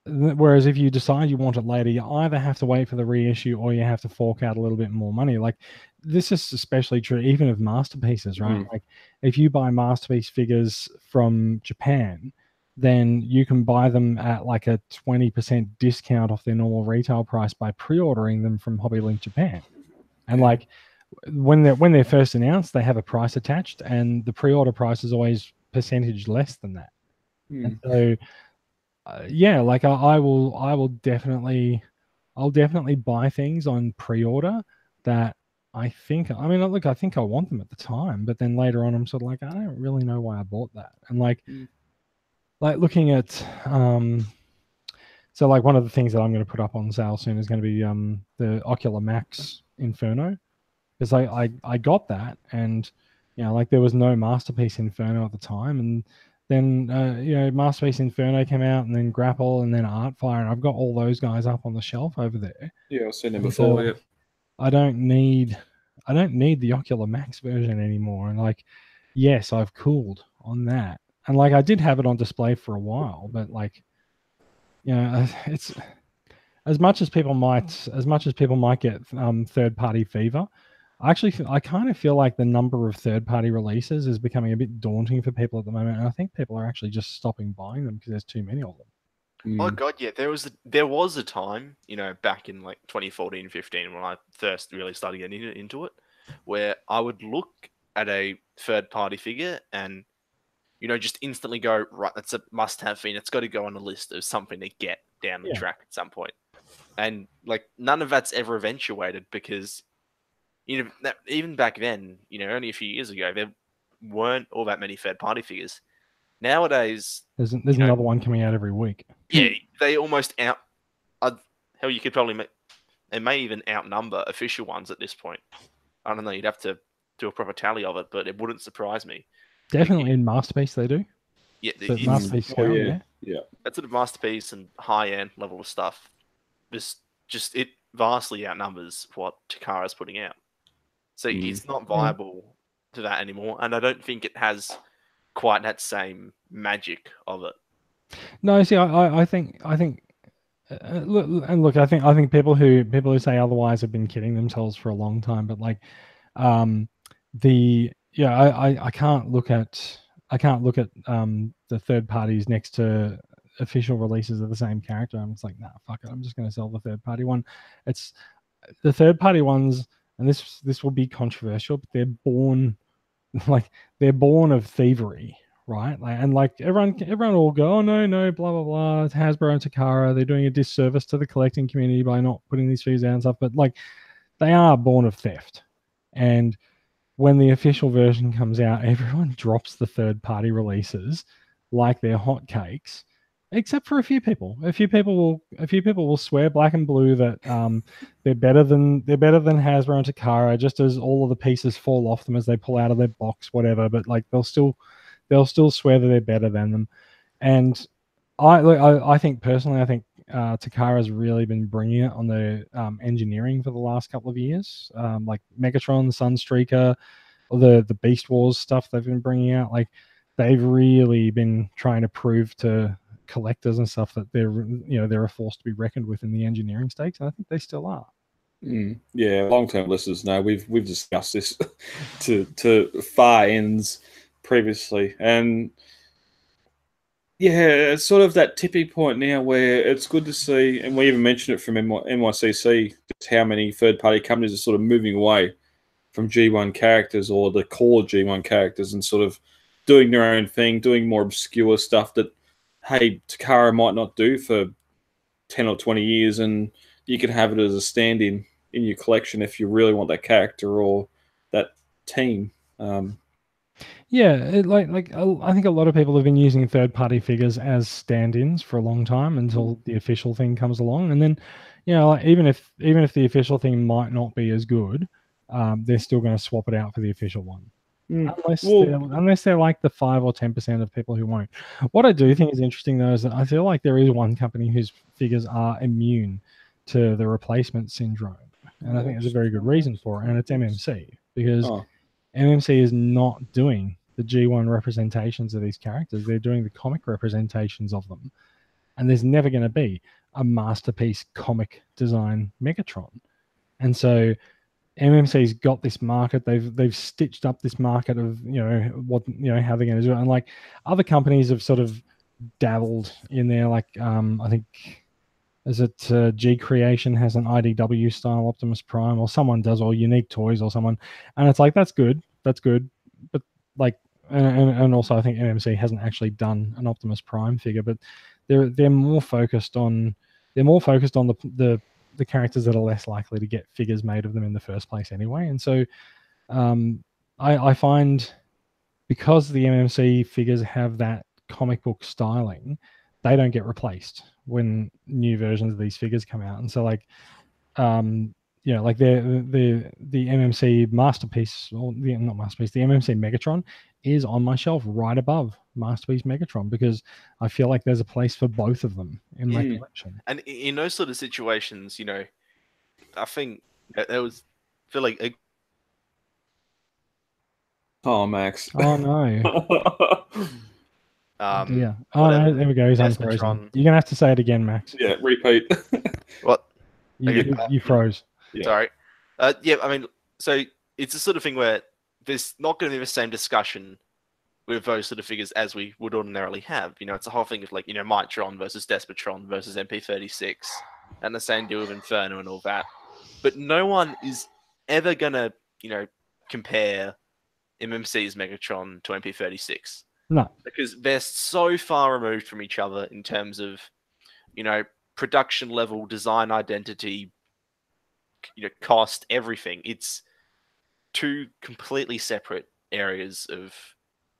whereas if you decide you want it later, you either have to wait for the reissue or you have to fork out a little bit more money. Like this is especially true even of masterpieces, right? Like if you buy masterpiece figures from Japan, then you can buy them at like a 20% discount off their normal retail price by pre-ordering them from HobbyLink Japan. And like when they're first announced, they have a price attached, and the pre-order price is always percentage less than that. And so, like I'll definitely buy things on pre-order that I think I want them at the time, but then later on I'm sort of like I don't really know why I bought that, and like looking at so like one of the things that I'm going to put up on sale soon is going to be the Ocular Max Inferno. Because I got that, and like there was no Masterpiece Inferno at the time, and then Masterpiece Inferno came out, and then Grapple, and then Artfire, and I've got all those guys up on the shelf over there. Yeah, I've seen them before. So I don't need the Ocular Max version anymore, and like yes, I've cooled on that, and like I did have it on display for a while, but like it's as much as people might get third-party fever. I kind of feel like the number of third-party releases is becoming a bit daunting for people at the moment, and I think people are actually just stopping buying them because there's too many of them. Oh god, yeah. There was a time, back in like 2014, 15, when I first really started getting into it, where I would look at a third-party figure and just instantly go, right, that's a must-have thing. It's got to go on a list of something to get down the track at some point. And like none of that's ever eventuated because even back then, only a few years ago, there weren't all that many third-party figures. Nowadays, there's another one coming out every week. Yeah, they almost hell, you could probably they may even outnumber official ones at this point. I don't know. You'd have to do a proper tally of it, but it wouldn't surprise me. Definitely in Masterpiece they do. Yeah, so Masterpiece scale, yeah. That sort of Masterpiece and high-end level of stuff. It vastly outnumbers what Takara's putting out. So it's not viable to that anymore, and I don't think it has quite that same magic of it. No, see, I think look, I think people who say otherwise have been kidding themselves for a long time. But like, I can't look at the third parties next to official releases of the same character. I'm just like, nah, fuck it. I'm just going to sell the third party one. It's the third party ones. And this will be controversial, but they're born of thievery, right? And everyone will go, oh no, blah blah blah. It's Hasbro and Takara. They're doing a disservice to the collecting community by not putting these figures out and stuff. But like, they are born of theft, and when the official version comes out, everyone drops the third-party releases like they're hotcakes, except for a few people. A few people will swear black and blue that they're better than Hasbro and Takara, just as all of the pieces fall off them as they pull out of their box, whatever. But like they'll still swear that they're better than them. And I think personally, Takara's really been bringing it on the engineering for the last couple of years. Like Megatron, Sunstreaker, or the Beast Wars stuff they've been bringing out. Like they've really been trying to prove to collectors and stuff that they're a force to be reckoned with in the engineering stakes, and I think they still are. Yeah, long-term listeners know we've discussed this to far ends previously, and yeah, it's sort of that tipping point now where it's good to see, and we even mentioned it from NYCC, just how many third-party companies are sort of moving away from G1 characters or the core G1 characters and sort of doing their own thing, doing more obscure stuff that, hey, Takara might not do for 10 or 20 years, and you can have it as a stand-in in your collection if you really want that character or that team. Yeah, I think a lot of people have been using third-party figures as stand-ins for a long time until the official thing comes along, and then, like, even if the official thing might not be as good, they're still going to swap it out for the official one, unless they're like the 5 or 10% of people who won't. What I do think is interesting though is that I feel like there is one company whose figures are immune to the replacement syndrome, and I think there's a very good reason for it, and it's MMC, because MMC is not doing the G1 representations of these characters. They're doing the comic representations of them. And there's never going to be a masterpiece comic design Megatron. And so MMC's got this market. They've stitched up this market of, how they're going to do it. And like other companies have sort of dabbled in there. Like, I think, is it G Creation has an IDW style Optimus Prime, or someone does, or Unique Toys or someone. And it's like, that's good. But like, and also I think MMC hasn't actually done an Optimus Prime figure, but they're more focused on the characters that are less likely to get figures made of them in the first place anyway. And so I find, because the MMC figures have that comic book styling, they don't get replaced when new versions of these figures come out. And so like like the MMC masterpiece, or not masterpiece, the MMC Megatron is on my shelf right above Masterpiece Megatron, because I feel like there's a place for both of them in my collection. And in those sort of situations, I think there was feel like oh, Max. Oh no. Yeah. Oh no, there we go. He's unfrozen. You're gonna have to say it again, Max. Yeah, repeat. What? You froze. Yeah. Sorry. Yeah, I mean, so it's the sort of thing where there's not going to be the same discussion with those sort of figures as we would ordinarily have. It's a whole thing of like, Mitron versus Despotron versus MP36, and the same deal with Inferno and all that. But no one is ever going to, compare MMC's Megatron to MP36. No. Because they're so far removed from each other in terms of, production level, design identity, cost, everything. It's two completely separate areas of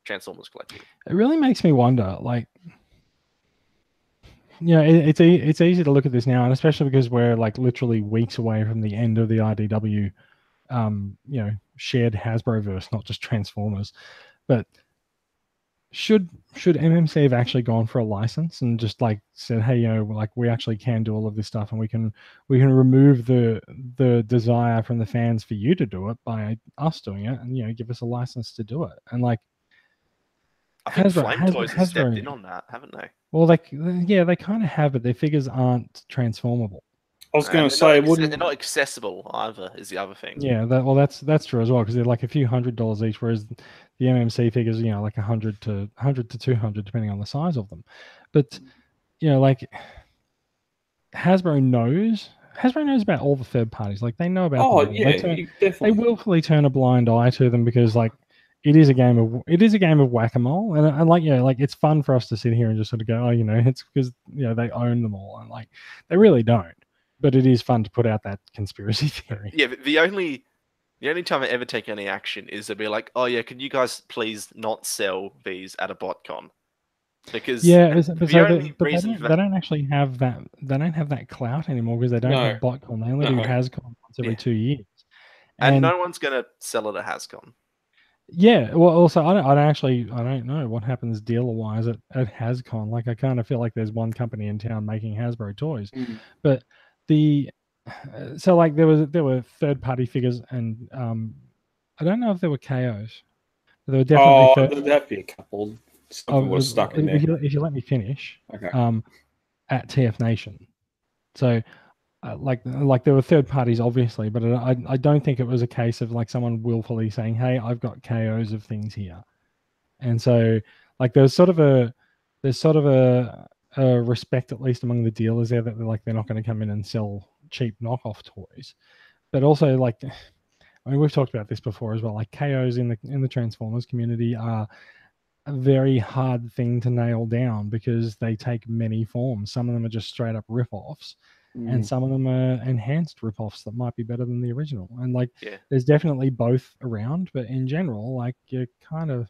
Transformers collecting. It really makes me wonder, like, it's easy to look at this now, and especially because we're like literally weeks away from the end of the IDW, shared Hasbroverse, not just Transformers. But should MMC have actually gone for a license and just like said, hey, like we actually can do all of this stuff, and we can remove the desire from the fans for you to do it by us doing it, and give us a license to do it. And like, I think Flame Toys has stepped in on that, haven't they? Well, they kind of have, but their figures aren't transformable. I was going to say, they're not accessible either, is the other thing. Yeah, that's true as well, because they're like a few $100s each, whereas the MMC figures, like 100 to 200, depending on the size of them. But like Hasbro knows about all the third parties. Like they know about. Oh yeah, they willfully turn a blind eye to them because like it is a game of whack-a-mole, and like, like it's fun for us to sit here and just sort of go, oh, it's because they own them all, and like they really don't. But it is fun to put out that conspiracy theory. Yeah, but the only time I ever take any action is to be like, oh yeah, can you guys please not sell these at a BotCon? Because they don't actually have that. They don't have that clout anymore because they don't have BotCon. They only do HasCon once every 2 years, and no one's gonna sell it at HasCon. Yeah, well, also I don't know what happens dealer wise at HasCon. Like I kind of feel like there's one company in town making Hasbro toys, but so like there were third party figures, and I don't know if there were KOs. There were definitely there'd be a couple. Something was stuck in there. If you let me finish, okay. At TF Nation, so. Like there were third parties, obviously, but I don't think it was a case of like someone willfully saying, "Hey, I've got KOs of things here," and so like there's sort of a respect, at least among the dealers there, that they're not going to come in and sell cheap knockoff toys, but also like, I mean, we've talked about this before as well. Like KOs in the Transformers community are a very hard thing to nail down because they take many forms. Some of them are just straight up rip-offs. And some of them are enhanced rip-offs that might be better than the original. And like, there's definitely both around, but in general, like you're kind of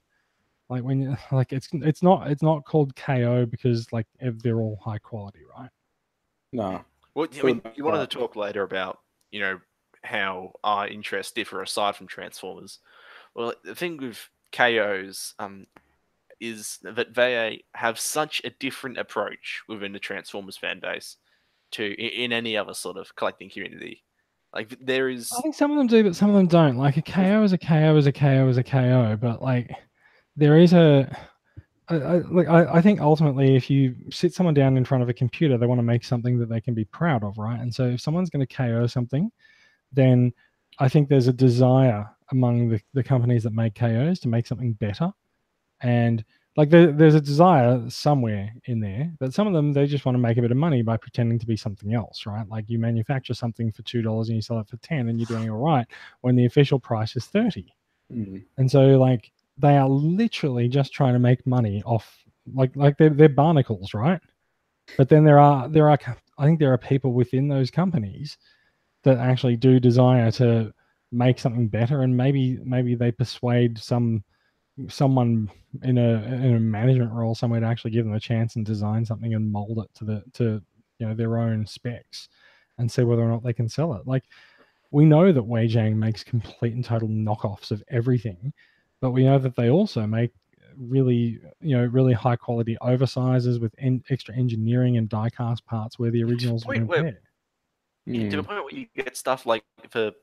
like when you like it's not called KO because like they're all high quality, right? No. Well, I mean, you wanted to talk later about how our interests differ aside from Transformers. Well, the thing with KOs is that they have such a different approach within the Transformers fan base to in any other sort of collecting community. Like there is, I think some of them do, but some of them don't. Like a KO is a KO is a KO is a KO, but like there is I think ultimately if you sit someone down in front of a computer, they want to make something that they can be proud of, right? And so if someone's going to KO something, then I think there's a desire among the companies that make KOs to make something better. And like there's a desire somewhere in there, but some of them, they just want to make a bit of money by pretending to be something else, right? Like you manufacture something for $2 and you sell it for 10 and you're doing all right when the official price is 30. And so like they are literally just trying to make money off like they're barnacles, right? But then there are I think there are people within those companies that actually do desire to make something better, and maybe they persuade someone in a management role somewhere to actually give them a chance and design something and mold it to their own specs and see whether or not they can sell it. Like we know that Weijang makes complete and total knockoffs of everything, but we know that they also make really high quality oversizes with extra engineering and die cast parts where the originals weren't there. To the point where you get stuff like the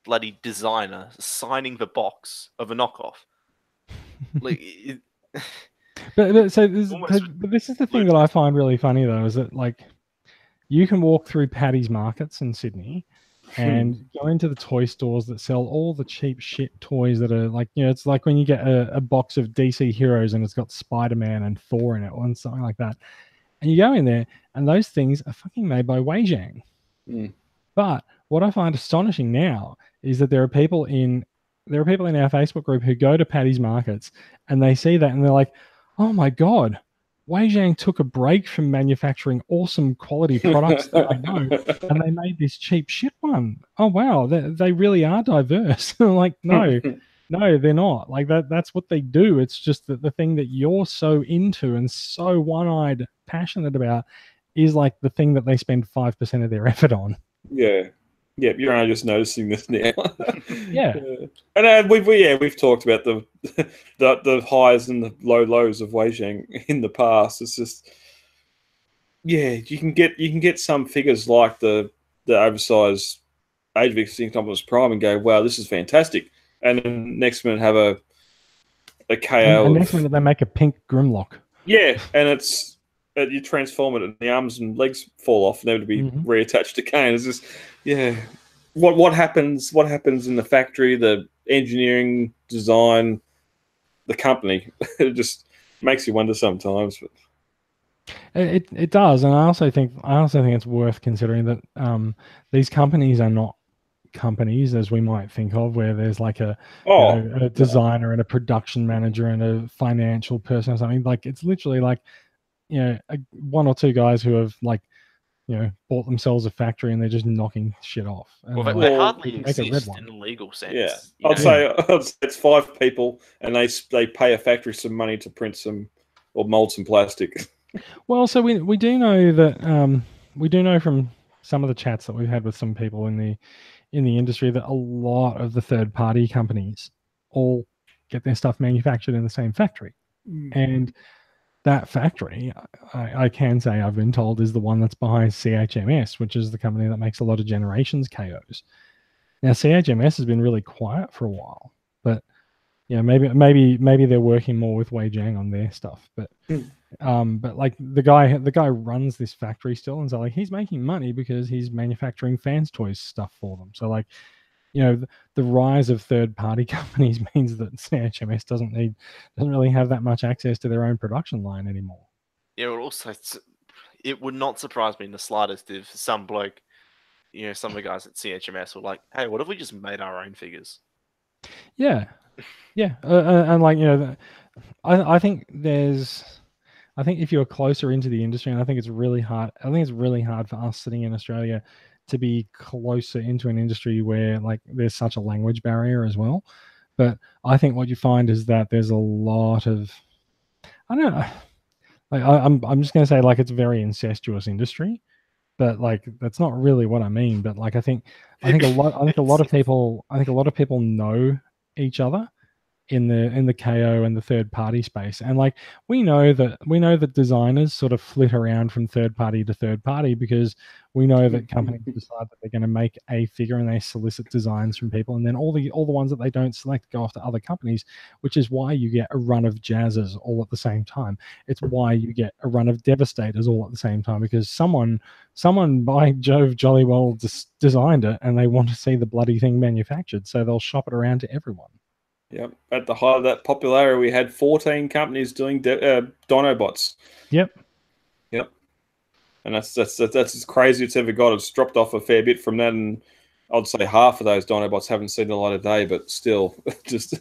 bloody designer signing the box of a knockoff. Like, but this is the thing that I find really funny though, is that like you can walk through Paddy's markets in Sydney and go into the toy stores that sell all the cheap shit toys that are like, it's like when you get a box of DC heroes and it's got Spider-Man and Thor in it or something like that, and you go in there and those things are fucking made by Weijang. But what I find astonishing now is that there are people in our Facebook group who go to Paddy's markets and they see that and they're like, oh my God, Weijang took a break from manufacturing awesome quality products that I know and they made this cheap shit one. Oh, wow, they really are diverse. Like, no, they're not. Like that's what they do. It's just that the thing that you're so into and so one-eyed passionate about is like the thing that they spend 5% of their effort on. Yeah. Yeah, you're only just noticing this now. Yeah, and we've talked about the highs and the lows of Weijang in the past. It's just, you can get some figures like the oversized Age of Extinct Optimus Prime and go, wow, this is fantastic, and then next minute have a KO. And next minute they make a pink Grimlock. Yeah, and you transform it and the arms and legs fall off, never to be reattached again. It's just, what happens in the factory, the engineering, design, the company. It just makes you wonder sometimes. But it does, and I also think it's worth considering that these companies are not companies as we might think of, where there's like a designer and a production manager and a financial person or something. Like it's literally like, one or two guys who have like, bought themselves a factory and they're just knocking shit off. And Well, they they hardly make a red exist one. in a legal sense. Yeah, you I'd know? say it's 5 people, and they pay a factory some money to print some or mold some plastic. Well, so we do know that we do know from some of the chats that we've had with some people in the industry that a lot of the third party companies all get their stuff manufactured in the same factory, and that factory, I can say I've been told, is the one that's behind CHMS, which is the company that makes a lot of Generations KOs. Now CHMS has been really quiet for a while, but maybe they're working more with Wei Jiang on their stuff, but like the guy runs this factory still, and so like he's making money because he's manufacturing fans toys stuff for them. So like, the rise of third party companies means that CHMS doesn't really have that much access to their own production line anymore. Yeah, but also it would not surprise me in the slightest if some bloke, some of the guys at CHMS were like, "Hey, what if we just made our own figures?" Yeah, and like I think if you're closer into the industry, and I think it's really hard. I think it's really hard for us sitting in Australia to be closer into an industry where like there's such a language barrier as well. But I think what you find is that there's a lot of, I don't know, like I'm just going to say like it's a very incestuous industry, but like that's not really what I mean. But like I think a lot of people know each other in the KO and the third party space, and like we know that designers sort of flit around from third party to third party because we know that companies decide that they're going to make a figure and they solicit designs from people, and then all the ones that they don't select go off to other companies, which is why you get a run of Jazzers all at the same time. It's why you get a run of Devastators all at the same time, because someone by Jove jolly well designed it and they want to see the bloody thing manufactured, so they'll shop it around to everyone. Yep. At the height of that popularity, we had 14 companies doing Dinobots. Yep. And that's as crazy it's ever got. It's dropped off a fair bit from that, and I'd say half of those Dinobots haven't seen the light of day, but still, just.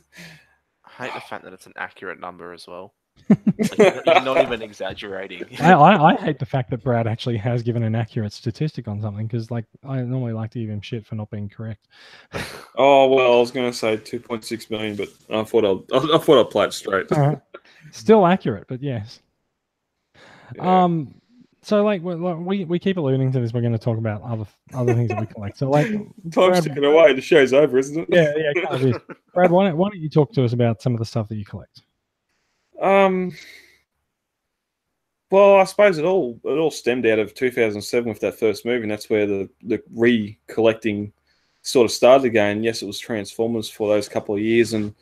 I hate the fact that it's an accurate number as well. Like, you're not even exaggerating. I hate the fact that Brad actually has given an accurate statistic on something, because like I normally like to give him shit for not being correct. Oh well, I was going to say 2.6 million, but I thought I'd play it straight. Still accurate, but yes. Yeah. So like we keep alluding to this. We're going to talk about other things that we collect. So like time's ticking away. The show's over, isn't it? Yeah, kind of is. Brad, why don't you talk to us about some of the stuff that you collect? Well, I suppose it all stemmed out of 2007 with that first movie, and that's where the re-collecting sort of started again. Yes, it was Transformers for those couple of years, and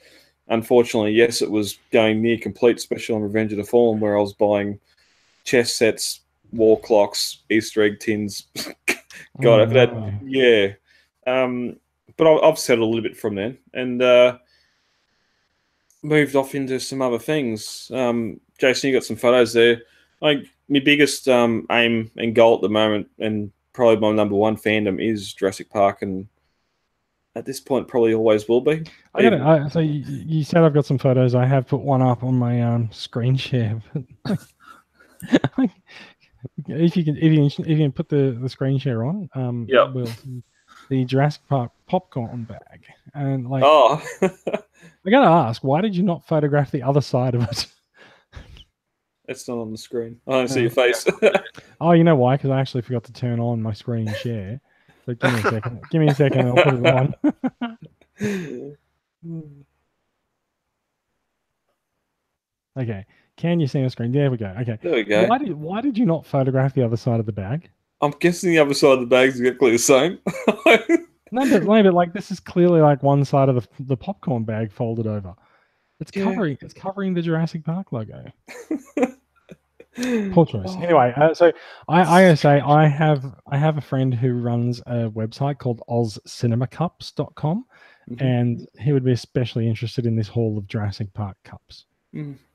unfortunately, yes, it was going near complete, especially on Revenge of the Fallen, where I was buying chess sets, wall clocks, Easter egg tins. God, yeah. But I've settled a little bit from then, and moved off into some other things. Jason, you got some photos there. Like my biggest aim and goal at the moment, and probably my number one fandom, is Jurassic Park, and at this point, probably always will be. So you said I've got some photos. I have put one up on my screen share. If you can put the screen share on, the Jurassic Park popcorn bag, and like, I gotta ask, why did you not photograph the other side of it? It's not on the screen. I don't see your face. Oh, you know why? Because I actually forgot to turn on my screen share. So give me a second. Give me a second. I'll put it on. Okay. Can you see the screen? There we go. Okay. There we go. Why did you not photograph the other side of the bag? I'm guessing the other side of the bag is exactly the same. No, but like this is clearly like one side of the popcorn bag folded over. It's covering the Jurassic Park logo. Poor choice. Anyway, so I gotta say I have a friend who runs a website called ozcinemacups.com, and he would be especially interested in this haul of Jurassic Park cups.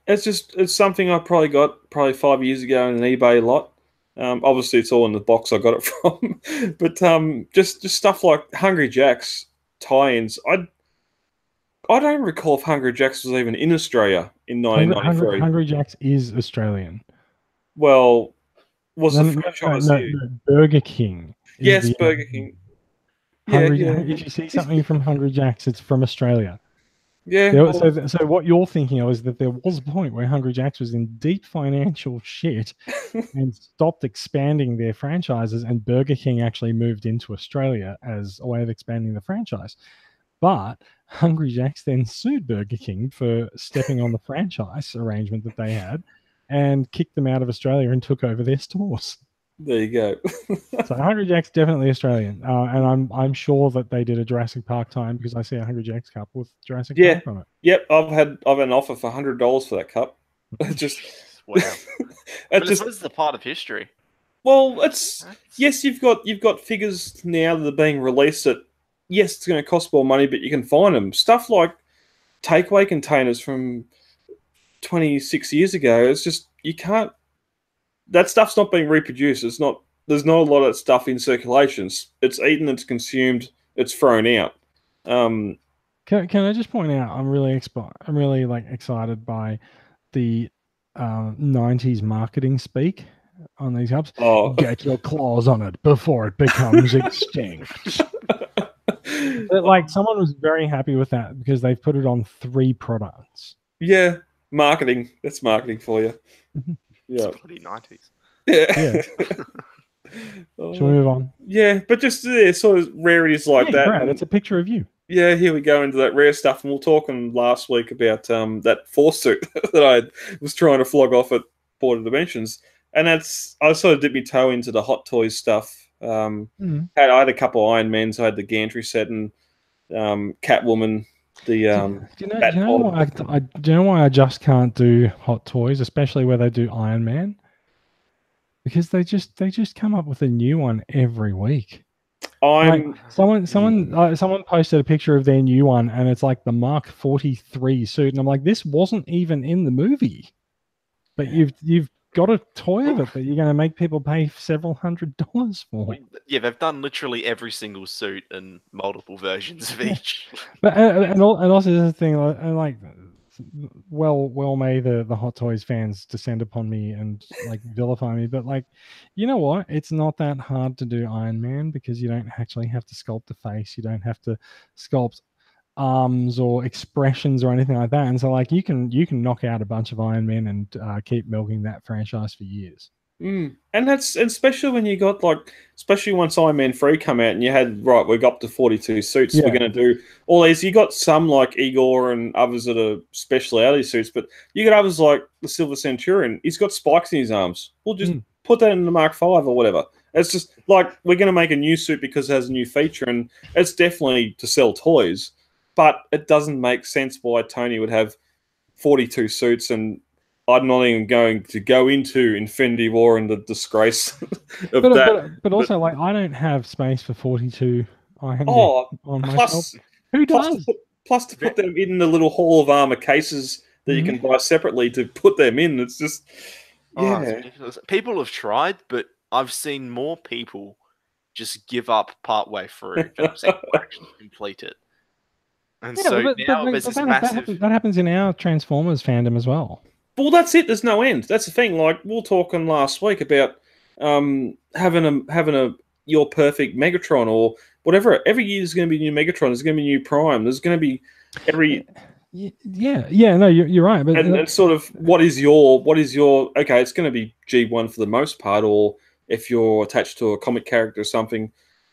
It's something I probably got 5 years ago in an eBay lot. Obviously, it's all in the box I got it from. But just stuff like Hungry Jack's tie-ins. I don't recall if Hungry Jack's was even in Australia in 1993. Hungry Jack's is Australian. Well, was the No, franchise here? no, Burger King. Yes, Burger King. Hungry, Yeah. If you see something from Hungry Jack's, it's from Australia. Yeah. So what you're thinking of is that there was a point where Hungry Jack's was in deep financial shit and stopped expanding their franchises, and Burger King actually moved into Australia as a way of expanding the franchise. But Hungry Jack's then sued Burger King for stepping on the franchise arrangement that they had and kicked them out of Australia and took over their stores. There you go. So Hungry Jack's definitely Australian, and I'm sure that they did a Jurassic Park time because I see a Hungry Jack's cup with Jurassic Park on it. Yep, I've had an offer for $100 for that cup. Just wow. But it's the part of history. Well, yes, you've got figures now that are being released that yes, it's going to cost more money, but you can find them. Stuff like takeaway containers from 26 years ago. It's just you can't. That stuff's not being reproduced. It's not. There's not a lot of stuff in circulation. It's eaten. It's consumed. It's thrown out. Can I just point out? I'm really excited by the 90s marketing speak on these cups. Oh. Get your claws on it before it becomes extinct. But, someone was very happy with that because they've put it on 3 products. Yeah, marketing. That's marketing for you. Yeah. It's bloody 90s. Yeah. Shall we move on? Yeah, but just sort of rarities like that. Brad, it's a picture of you. Yeah, here we go into that rare stuff. And we were talking last week about that force suit that I was trying to flog off at Border Dimensions. And I sort of dipped my toe into the Hot Toys stuff. I had a couple of Iron Mans. I had the Gantry set and Catwoman. Do you know why I just can't do Hot Toys, especially where they do Iron Man? Because they just come up with a new one every week. Someone posted a picture of their new one, and it's like the Mark 43 suit, and I'm like, this wasn't even in the movie, but you've got a toy of it that you're going to make people pay several $100s for. Yeah, they've done literally every single suit and multiple versions of each. But and also the thing, well may the Hot Toys fans descend upon me and vilify me, but you know what? It's not that hard to do Iron Man because you don't actually have to sculpt the face, you don't have to sculpt arms or expressions or anything like that, and so you can knock out a bunch of Iron Men and keep milking that franchise for years. And especially when you got especially once Iron Man 3 come out and you had we got up to 42 suits. We're going to do all these. You got some like Igor and others that are speciality suits, but you got others like the Silver Centurion. He's got spikes in his arms. We'll just put that in the Mark V or whatever. It's just we're going to make a new suit because it has a new feature, and it's definitely to sell toys. But it doesn't make sense why Tony would have 42 suits, and I'm not even going to go into Infinity War and the disgrace of that. But also, I don't have space for 42 Iron Man on myself. Who does? Plus, to put them in the little Hall of Armor cases that you can buy separately to put them in, it's just... Yeah. It's ridiculous. People have tried, but I've seen more people just give up partway through than I've seen people actually complete it. And that happens in our Transformers fandom as well. Well, that's it. There's no end. That's the thing. We were talking last week about having a your perfect Megatron or whatever. Every year there's going to be new Megatron. There's going to be new Prime. There's going to be every. Yeah. No, you're right. But and sort of what is your okay? It's going to be G1 for the most part, or if you're attached to a comic character or something.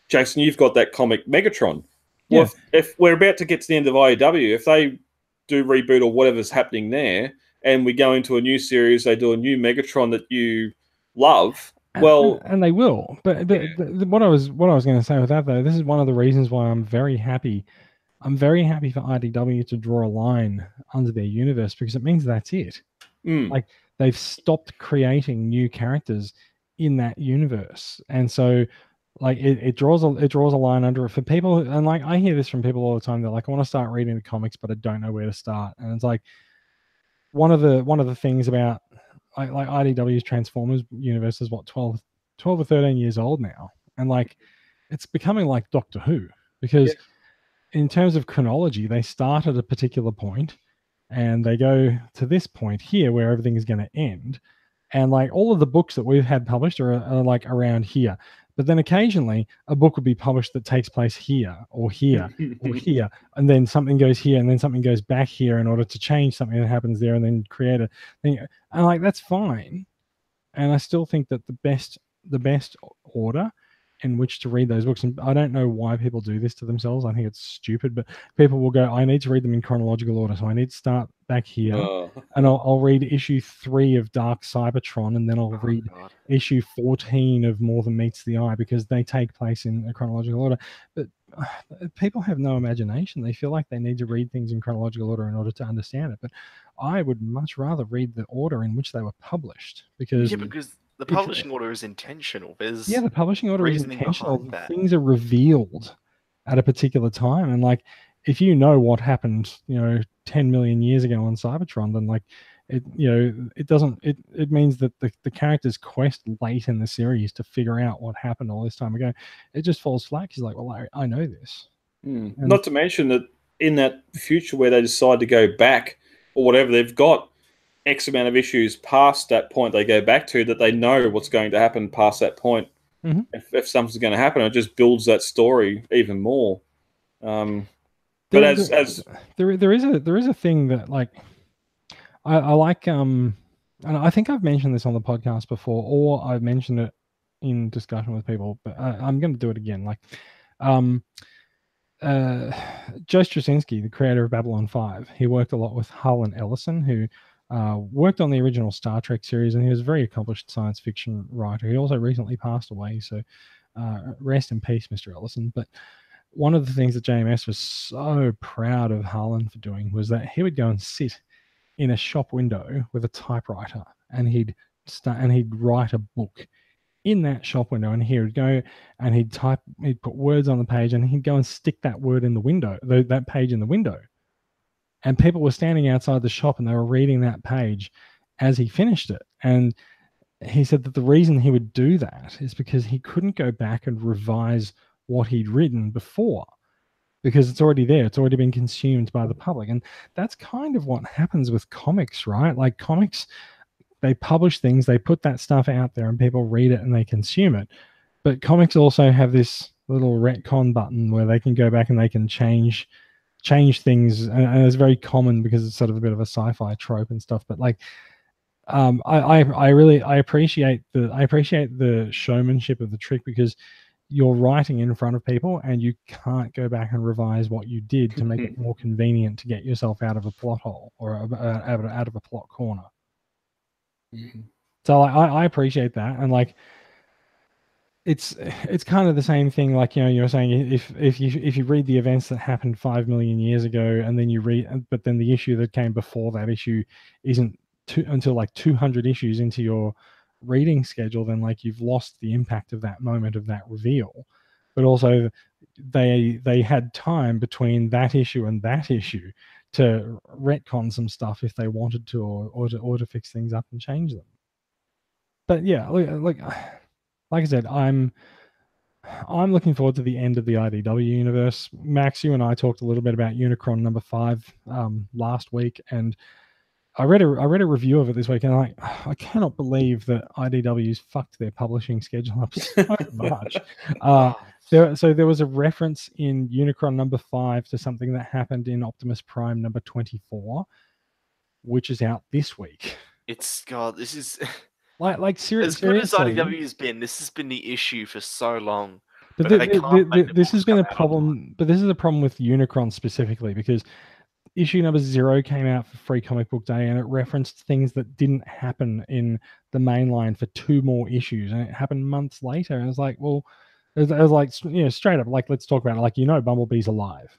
Jason, you've got that comic Megatron. Well, if we're about to get to the end of IEW, if they do reboot or whatever's happening there, and we go into a new series, they do a new Megatron that you love. Well, and they will. But what I was going to say with that though, this is one of the reasons why I'm very happy. I'm very happy for IDW to draw a line under their universe because it means that's it. They've stopped creating new characters in that universe, and so. It draws a line under it for people, and I hear this from people all the time. They're like, I want to start reading the comics, but I don't know where to start. And it's one of the things about IDW's Transformers universe is 12 12 or 13 years old now, and like it's becoming like Doctor Who, because in terms of chronology, they start at a particular point and they go to this point here where everything is going to end. And like all of the books that we've had published are like around here. But then occasionally a book would be published that takes place here or here or here. And then something goes here and then something goes back here in order to change something that happens there and then create a thing. And like, that's fine. And I still think that the best order in which to read those books, and I don't know why people do this to themselves. I think it's stupid, but people will go, I need to read them in chronological order. So I need to start back here and I'll read issue 3 of Dark Cybertron, and then I'll read issue 14 of More Than Meets the Eye, because they take place in a chronological order. But people have no imagination. They feel like they need to read things in chronological order in order to understand it. But I would much rather read the order in which they were published, because the publishing order is intentional. There's the publishing order is intentional. Things are revealed at a particular time, and like if you know what happened, 10 million years ago on Cybertron, then like it means that the character's quest late in the series to figure out what happened all this time ago, it just falls flat. He's like, well, I know this. Not to mention that in that future where they decide to go back or whatever, they've got X amount of issues past that point they go back to, that they know what's going to happen past that point. If something's going to happen, it just builds that story even more. But there is a thing that like I like, and I think I've mentioned this on the podcast before, or I've mentioned it in discussion with people, but I'm going to do it again. Like, Joe Straczynski, the creator of Babylon 5, he worked a lot with Hull and Ellison, who worked on the original Star Trek series, and he was a very accomplished science fiction writer. He also recently passed away, so rest in peace, Mr. Ellison. But one of the things that JMS was so proud of Harlan for doing was that he would go and sit in a shop window with a typewriter, and he'd write a book in that shop window, and he would go and he'd put words on the page, and he'd go and stick that word in the window, that page in the window. And people were standing outside the shop and they were reading that page as he finished it. And he said that the reason he would do that is because he couldn't go back and revise what he'd written before, because it's already there. It's already been consumed by the public. And that's kind of what happens with comics, right? Like comics, they publish things, they put that stuff out there and people read it and they consume it. But comics also have this little retcon button where they can go back and they can change things, and it's very common because it's sort of a bit of a sci-fi trope and stuff. But like, I appreciate the showmanship of the trick, because you're writing in front of people and you can't go back and revise what you did to make it more convenient to get yourself out of a plot hole or out of a plot corner. So I appreciate that, and like it's kind of the same thing. Like, you're saying if you read the events that happened 5 million years ago, and then but then the issue that came before that issue isn't until like 200 issues into your reading schedule, then like you've lost the impact of that moment of that reveal. But also they had time between that issue and that issue to retcon some stuff if they wanted to, or to fix things up and change them. But yeah, like I said, I'm looking forward to the end of the IDW universe. Max, you and I talked a little bit about Unicron number 5 last week, and I read a review of it this week, and I cannot believe that IDW's fucked their publishing schedule up so much. There was a reference in Unicron number 5 to something that happened in Optimus Prime number 24, which is out this week. This is like seriously. As good as IDW has been, this has been the issue for so long. But this has been a problem. But this is a problem with Unicron specifically, because issue number 0 came out for Free Comic Book Day, and it referenced things that didn't happen in the main line for 2 more issues, and it happened months later. And it's like, well, it was like, straight up, like, let's talk about it. Like, Bumblebee's alive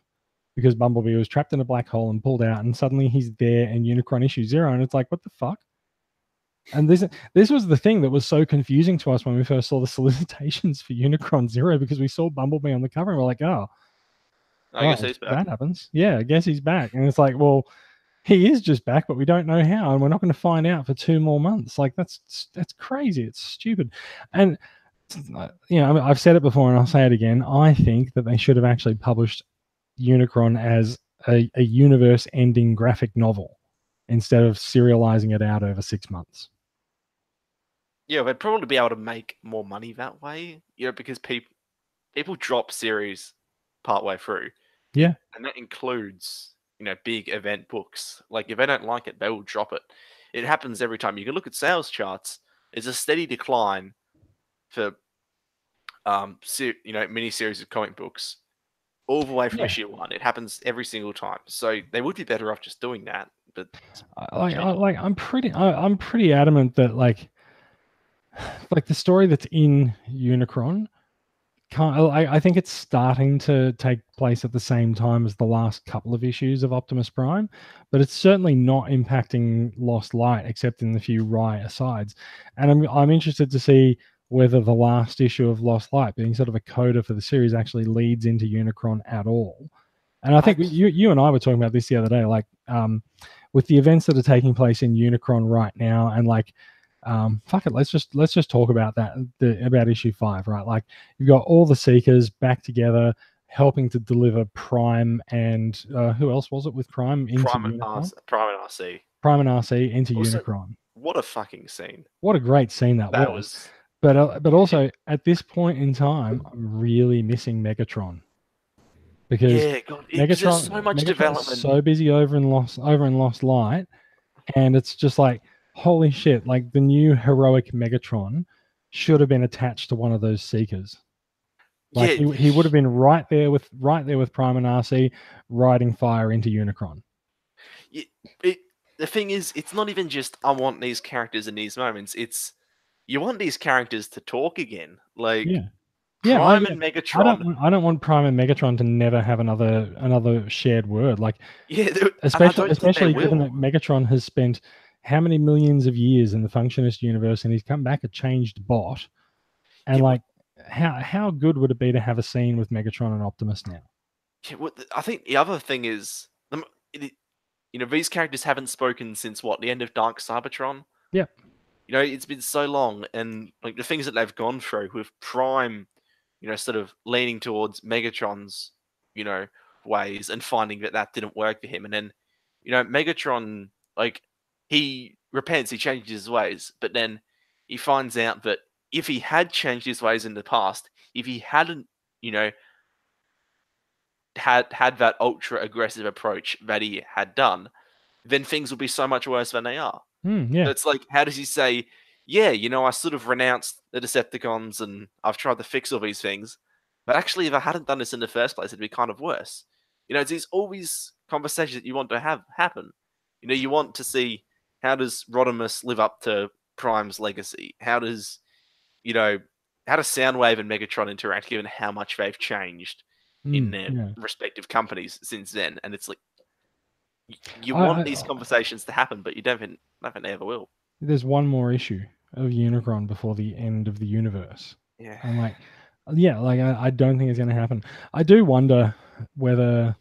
because Bumblebee was trapped in a black hole and pulled out, and suddenly he's there in Unicron issue 0, and it's like, what the fuck? And this was the thing that was so confusing to us when we first saw the solicitations for Unicron 0, because we saw Bumblebee on the cover and we're like, oh, I guess he's back. That happens. Yeah, I guess he's back. And it's like, well, he is just back, but we don't know how, and we're not going to find out for 2 more months. Like, that's crazy. It's stupid. And You know, I mean, I've said it before and I'll say it again. I think that they should have actually published Unicron as a universe-ending graphic novel instead of serializing it out over 6 months. Yeah, they'd probably be able to make more money that way. You know, because people drop series partway through. Yeah. And that includes, you know, big event books. Like if they don't like it, they will drop it. It happens every time. You can look at sales charts. It's a steady decline for mini series of comic books all the way from issue 1. It happens every single time. So they would be better off just doing that. But I'm pretty adamant that like the story that's in Unicron, I think it's starting to take place at the same time as the last couple of issues of Optimus Prime, but it's certainly not impacting Lost Light except in the few wry asides. And I'm interested to see whether the last issue of Lost Light, being sort of a coda for the series, actually leads into Unicron at all. And I think you and I were talking about this the other day, like with the events that are taking place in Unicron right now, and like fuck it, let's just talk about that, about issue 5, right? Like you've got all the Seekers back together helping to deliver Prime and who else was it with Prime into Unicron? Prime and RC. Prime and RC into Also, Unicron. What a fucking scene. What a great scene that was. But also at this point in time, I'm really missing Megatron. Because there's so much development. So busy over in Lost Light, and it's just like, holy shit, like the new heroic Megatron should have been attached to one of those Seekers. Like he would have been right there with Prime and RC riding fire into Unicron. The thing is, it's not even just I want these characters in these moments. It's you want these characters to talk again. Like Prime and Megatron. I don't want Prime and Megatron to never have another shared word. Like especially given that Megatron has spent how many millions of years in the Functionist universe, and he's come back a changed bot. And like, how good would it be to have a scene with Megatron and Optimus now? Yeah, well, I think the other thing is, these characters haven't spoken since the end of Dark Cybertron. Yeah. You know, it's been so long, and like the things that they've gone through with Prime, sort of leaning towards Megatron's, ways and finding that didn't work for him, and then, Megatron, like, he repents, he changes his ways, but then he finds out that if he had changed his ways in the past, if he hadn't, had that ultra aggressive approach that he had done, then things would be so much worse than they are. So it's like, how does he say, I sort of renounced the Decepticons and I've tried to fix all these things, but actually if I hadn't done this in the first place, it'd be kind of worse. It's all these conversations that you want to have happen. You want to see, how does Rodimus live up to Prime's legacy? How does Soundwave and Megatron interact, given how much they've changed in their respective companies since then? And it's like, you want these conversations to happen, but you don't think they ever will. There's one more issue of Unicron before the end of the universe. Yeah. I'm like, I don't think it's going to happen. I do wonder whether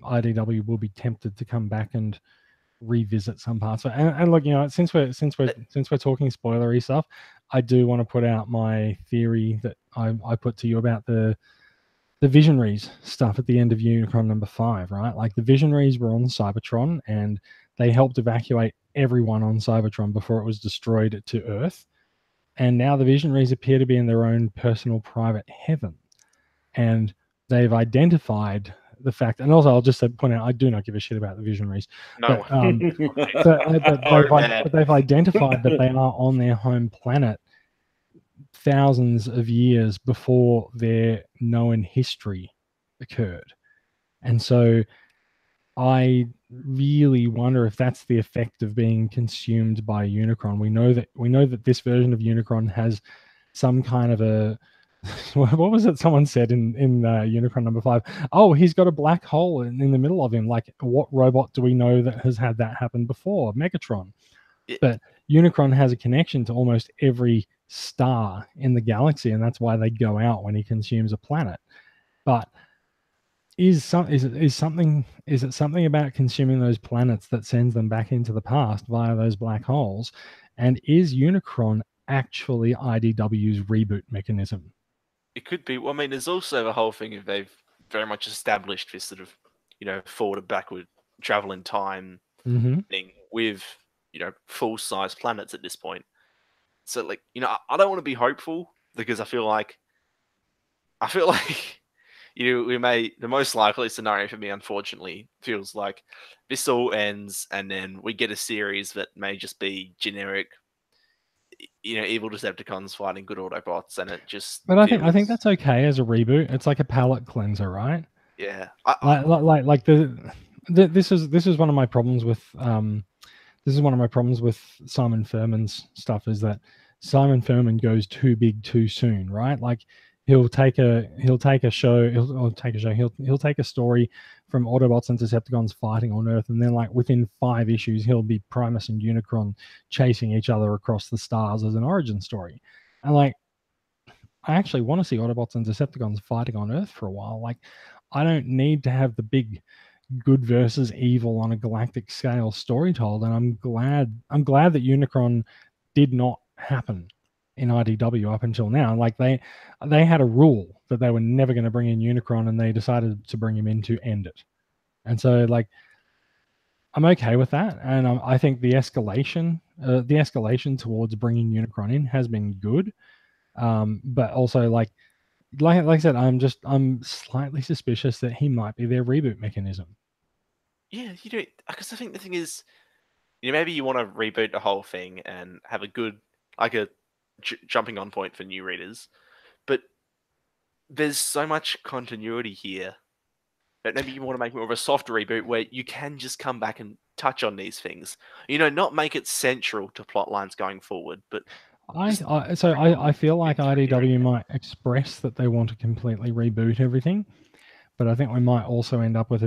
IDW will be tempted to come back and revisit some parts. And look, since we're talking spoilery stuff, I do want to put out my theory that I put to you about the Visionaries stuff at the end of Unicron number 5, right? Like the Visionaries were on Cybertron and they helped evacuate everyone on Cybertron before it was destroyed to Earth. And now the Visionaries appear to be in their own personal private heaven. And they've identified the fact, and also I'll just point out, I do not give a shit about the Visionaries. No. But they've identified that they are on their home planet thousands of years before their known history occurred. And so I really wonder if that's the effect of being consumed by Unicron. We know that this version of Unicron has some kind of a what was it someone said in Unicron number 5? Oh, he's got a black hole in the middle of him. Like, what robot do we know that has had that happen before? Megatron. But Unicron has a connection to almost every star in the galaxy, and that's why they go out when he consumes a planet. But is it something about consuming those planets that sends them back into the past via those black holes? And is Unicron actually IDW's reboot mechanism. It could be. Well, I mean, there's also the whole thing of they've very much established this sort of, forward and backward travel in time thing with, full-size planets at this point. So, like, I don't want to be hopeful because I feel like, the most likely scenario for me, unfortunately, feels like this all ends and then we get a series that may just be generic, evil Decepticons fighting good Autobots, and it just. But I think that's okay as a reboot. It's like a palate cleanser, right? Yeah, this is one of my problems with Simon Furman's stuff, is that Simon Furman goes too big too soon, right? Like he'll take a story from Autobots and Decepticons fighting on Earth, and then like within 5 issues he'll be Primus and Unicron chasing each other across the stars as an origin story. And like, I actually want to see Autobots and Decepticons fighting on Earth for a while. Like, I don't need to have the big good versus evil on a galactic scale story told, and I'm glad that Unicron did not happen in IDW up until now. Like they had a rule that they were never going to bring in Unicron, and they decided to bring him in to end it. And so like, I'm okay with that, and I think the escalation towards bringing Unicron in has been good, but also like I said, I'm slightly suspicious that he might be their reboot mechanism. Yeah, because I think the thing is, maybe you want to reboot the whole thing and have a good, like a jumping on point for new readers, but there's so much continuity here that maybe you want to make more of a soft reboot where you can just come back and touch on these things. Not make it central to plot lines going forward, but I feel like IDW might express that they want to completely reboot everything, but I think we might also end up with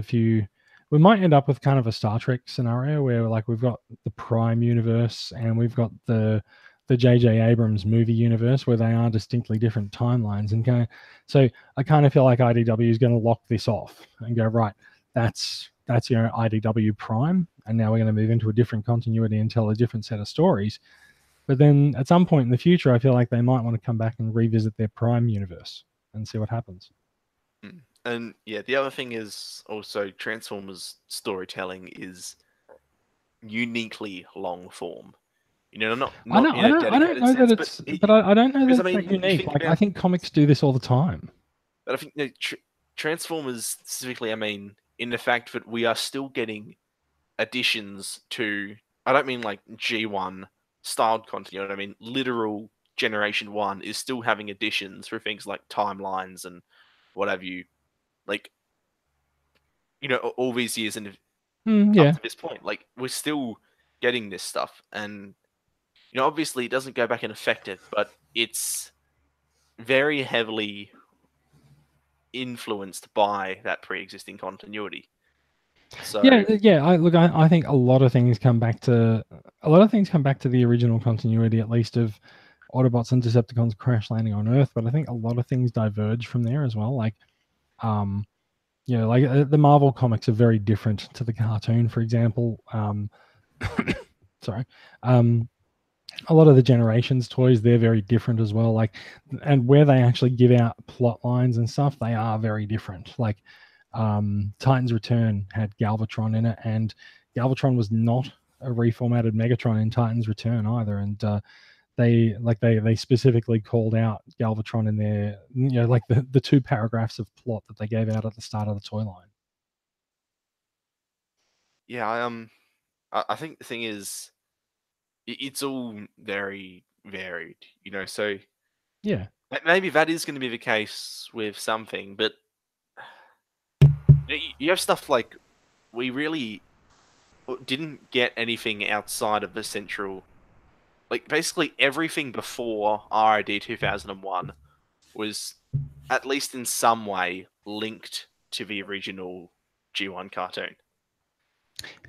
we might end up with kind of a Star Trek scenario where like we've got the Prime universe and we've got the J.J. Abrams movie universe where they are distinctly different timelines, and so I kind of feel like IDW is going to lock this off and go, right, that's IDW Prime, and now we're going to move into a different continuity and tell a different set of stories. But then at some point in the future, I feel like they might want to come back and revisit their Prime universe and see what happens. And yeah, the other thing is also Transformers storytelling is uniquely long form. Not I don't know that it's, but I don't know that it's that unique. Like I think comics do this all the time. But I think Transformers specifically, I mean, in the fact that we are still getting additions to. I don't mean like G1 styled content. I mean literal Generation 1 is still having additions for things like timelines and what have you. Like, all these years and up to this point, like we're still getting this stuff, and obviously it doesn't go back and affect it, but it's very heavily influenced by that pre-existing continuity. So yeah. I think a lot of things come back to the original continuity, at least of Autobots and Decepticons crash landing on Earth. But I think a lot of things diverge from there as well. Like, like the Marvel comics are very different to the cartoon, for example. Sorry. A lot of the Generations toys, they're very different as well. Like, and where they actually give out plot lines and stuff, they are very different. Like, Titan's Return had Galvatron in it, and Galvatron was not a reformatted Megatron in Titan's Return either. And they specifically called out Galvatron in their, like the 2 paragraphs of plot that they gave out at the start of the toy line. Yeah, I think the thing is, it's all very varied, so yeah, maybe that is going to be the case with something, but you have stuff like we really didn't get anything outside of the central, like basically everything before RID 2001 was at least in some way linked to the original G1 cartoon.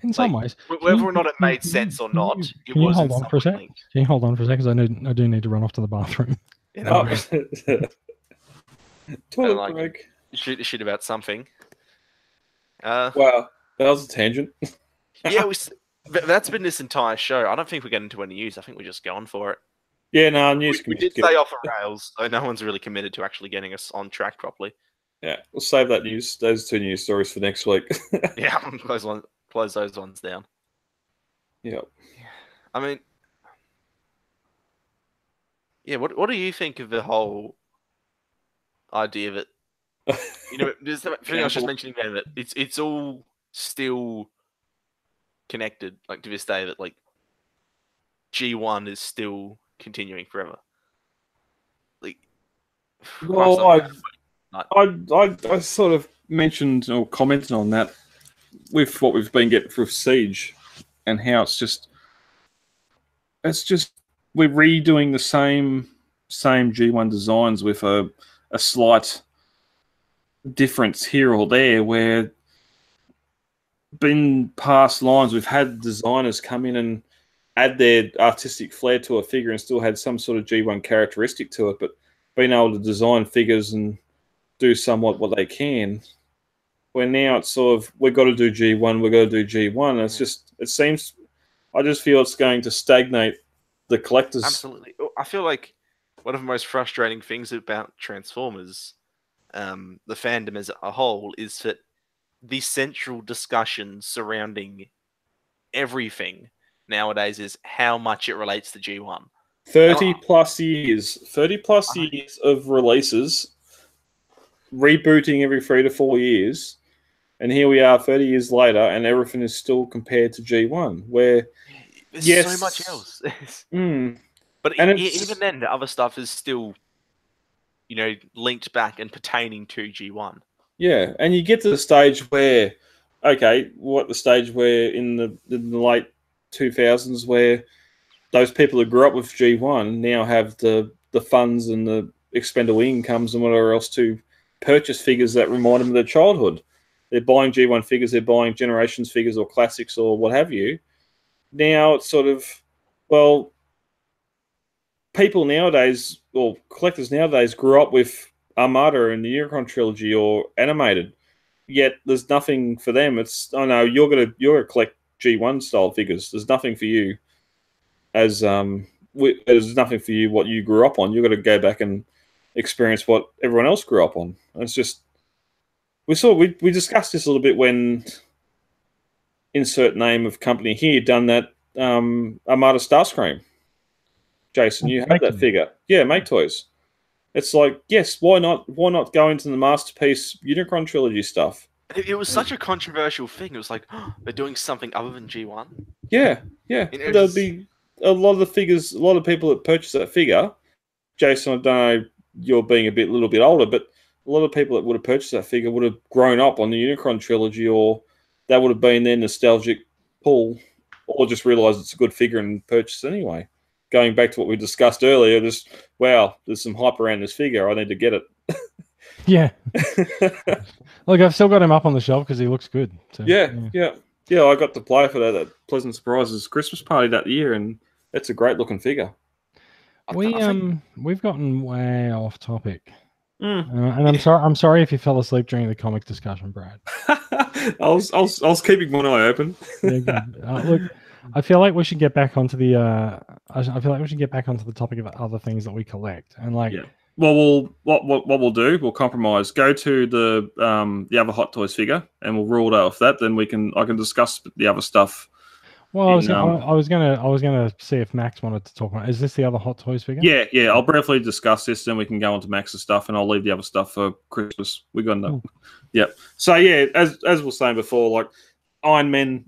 In some ways, whether or not it made sense or not, it was. Can you hold on for a sec? Can you hold on for a sec? Because I do need to run off to the bathroom. Toilet break. Shit about something. Wow, that was a tangent. Yeah, that's been this entire show. I don't think we're getting into any news. I think we're just going for it. Yeah, no, news We did stay off the rails, so no one's really committed to actually getting us on track properly. Yeah, we'll save that those 2 news stories for next week. Yeah, close those ones down. Yeah. I mean, yeah. What do you think of the whole idea of it? You know, there's the thing I was just mentioning there, that it's all still connected, like to this day, that like G1 is still continuing forever. Like, well, I sort of mentioned or commented on that with what we've been getting through Siege, and how it's just we're redoing the same G1 designs with a slight difference here or there, where in past lines we've had designers come in and add their artistic flair to a figure and still had some sort of G1 characteristic to it, but being able to design figures and do somewhat what they can, where now it's sort of, we've got to do G1, we've got to do G1. It's just, it seems, I just feel it's going to stagnate the collectors. Absolutely. I feel like one of the most frustrating things about Transformers, the fandom as a whole, is that the central discussion surrounding everything nowadays is how much it relates to G1. 30 plus years of releases, rebooting every 3 to 4 years, and here we are 30 years later, and everything is still compared to G1, where there's so much else. But even then, the other stuff is still, you know, linked back and pertaining to G1. Yeah, and you get to the stage where, okay, the stage where in the late 2000s, where those people who grew up with G1 now have the funds and the expendable incomes and whatever else to purchase figures that remind them of their childhood. They're buying G1 figures, they're buying Generations figures or classics or what have you. Now it's sort of, well, people nowadays, or collectors nowadays, grew up with Armada and the Unicron trilogy or animated, yet there's nothing for them. It's, oh no, you're gonna collect G1 style figures. There's nothing for you. There's nothing for you what you grew up on. You've got to go back and experience what everyone else grew up on. And it's just, we discussed this a little bit when insert name of company here done that Armada Starscream. Jason, you have that figure. Yeah, Make Toys. It's like, yes, why not go into the Masterpiece Unicron trilogy stuff? It was such a controversial thing. It was like, oh, they're doing something other than G1. Yeah. There'll be a lot of the figures, a lot of people that purchase that figure. Jason, I don't know, you're being a little bit older, but a lot of people that would have purchased that figure would have grown up on the Unicron trilogy, or that would have been their nostalgic pull, or just realised it's a good figure and purchase anyway. Going back to what we discussed earlier, just, wow, there's some hype around this figure. I need to get it. Yeah. Look, I've still got him up on the shelf because he looks good. So, yeah. I got to play for that Pleasant Surprises Christmas party that year, and it's a great looking figure. We've gotten way off topic, and I'm sorry if you fell asleep during the comic discussion, Brad. I was keeping one eye open. Look, I feel like we should get back onto the. I feel like we should get back onto the topic of other things that we collect, and like. Yeah. Well, what we'll do, we'll compromise. Go to the other Hot Toys figure, and we'll rule it out of that. Then I can discuss the other stuff. Well, I was gonna see if Max wanted to talk about. Is this the other Hot Toys figure? Yeah. I'll briefly discuss this, then we can go on to Max's stuff, and I'll leave the other stuff for Christmas. We got enough. Yep. So yeah, as we were saying before, like Iron Man,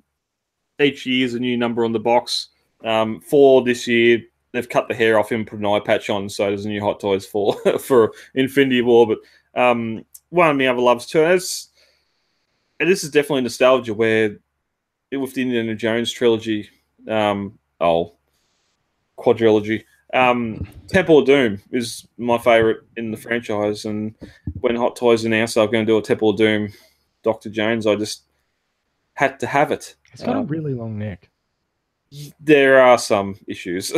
each year is a new number on the box. For this year, they've cut the hair off him, put an eye patch on, so there's a new Hot Toys for Infinity War. But one of my other loves too, and this is definitely nostalgia, where with the Indiana Jones trilogy, quadrilogy, Temple of Doom is my favorite in the franchise. And when Hot Toys announced they were going to do a Temple of Doom Dr. Jones, I just had to have it. It's got a really long neck. There are some issues,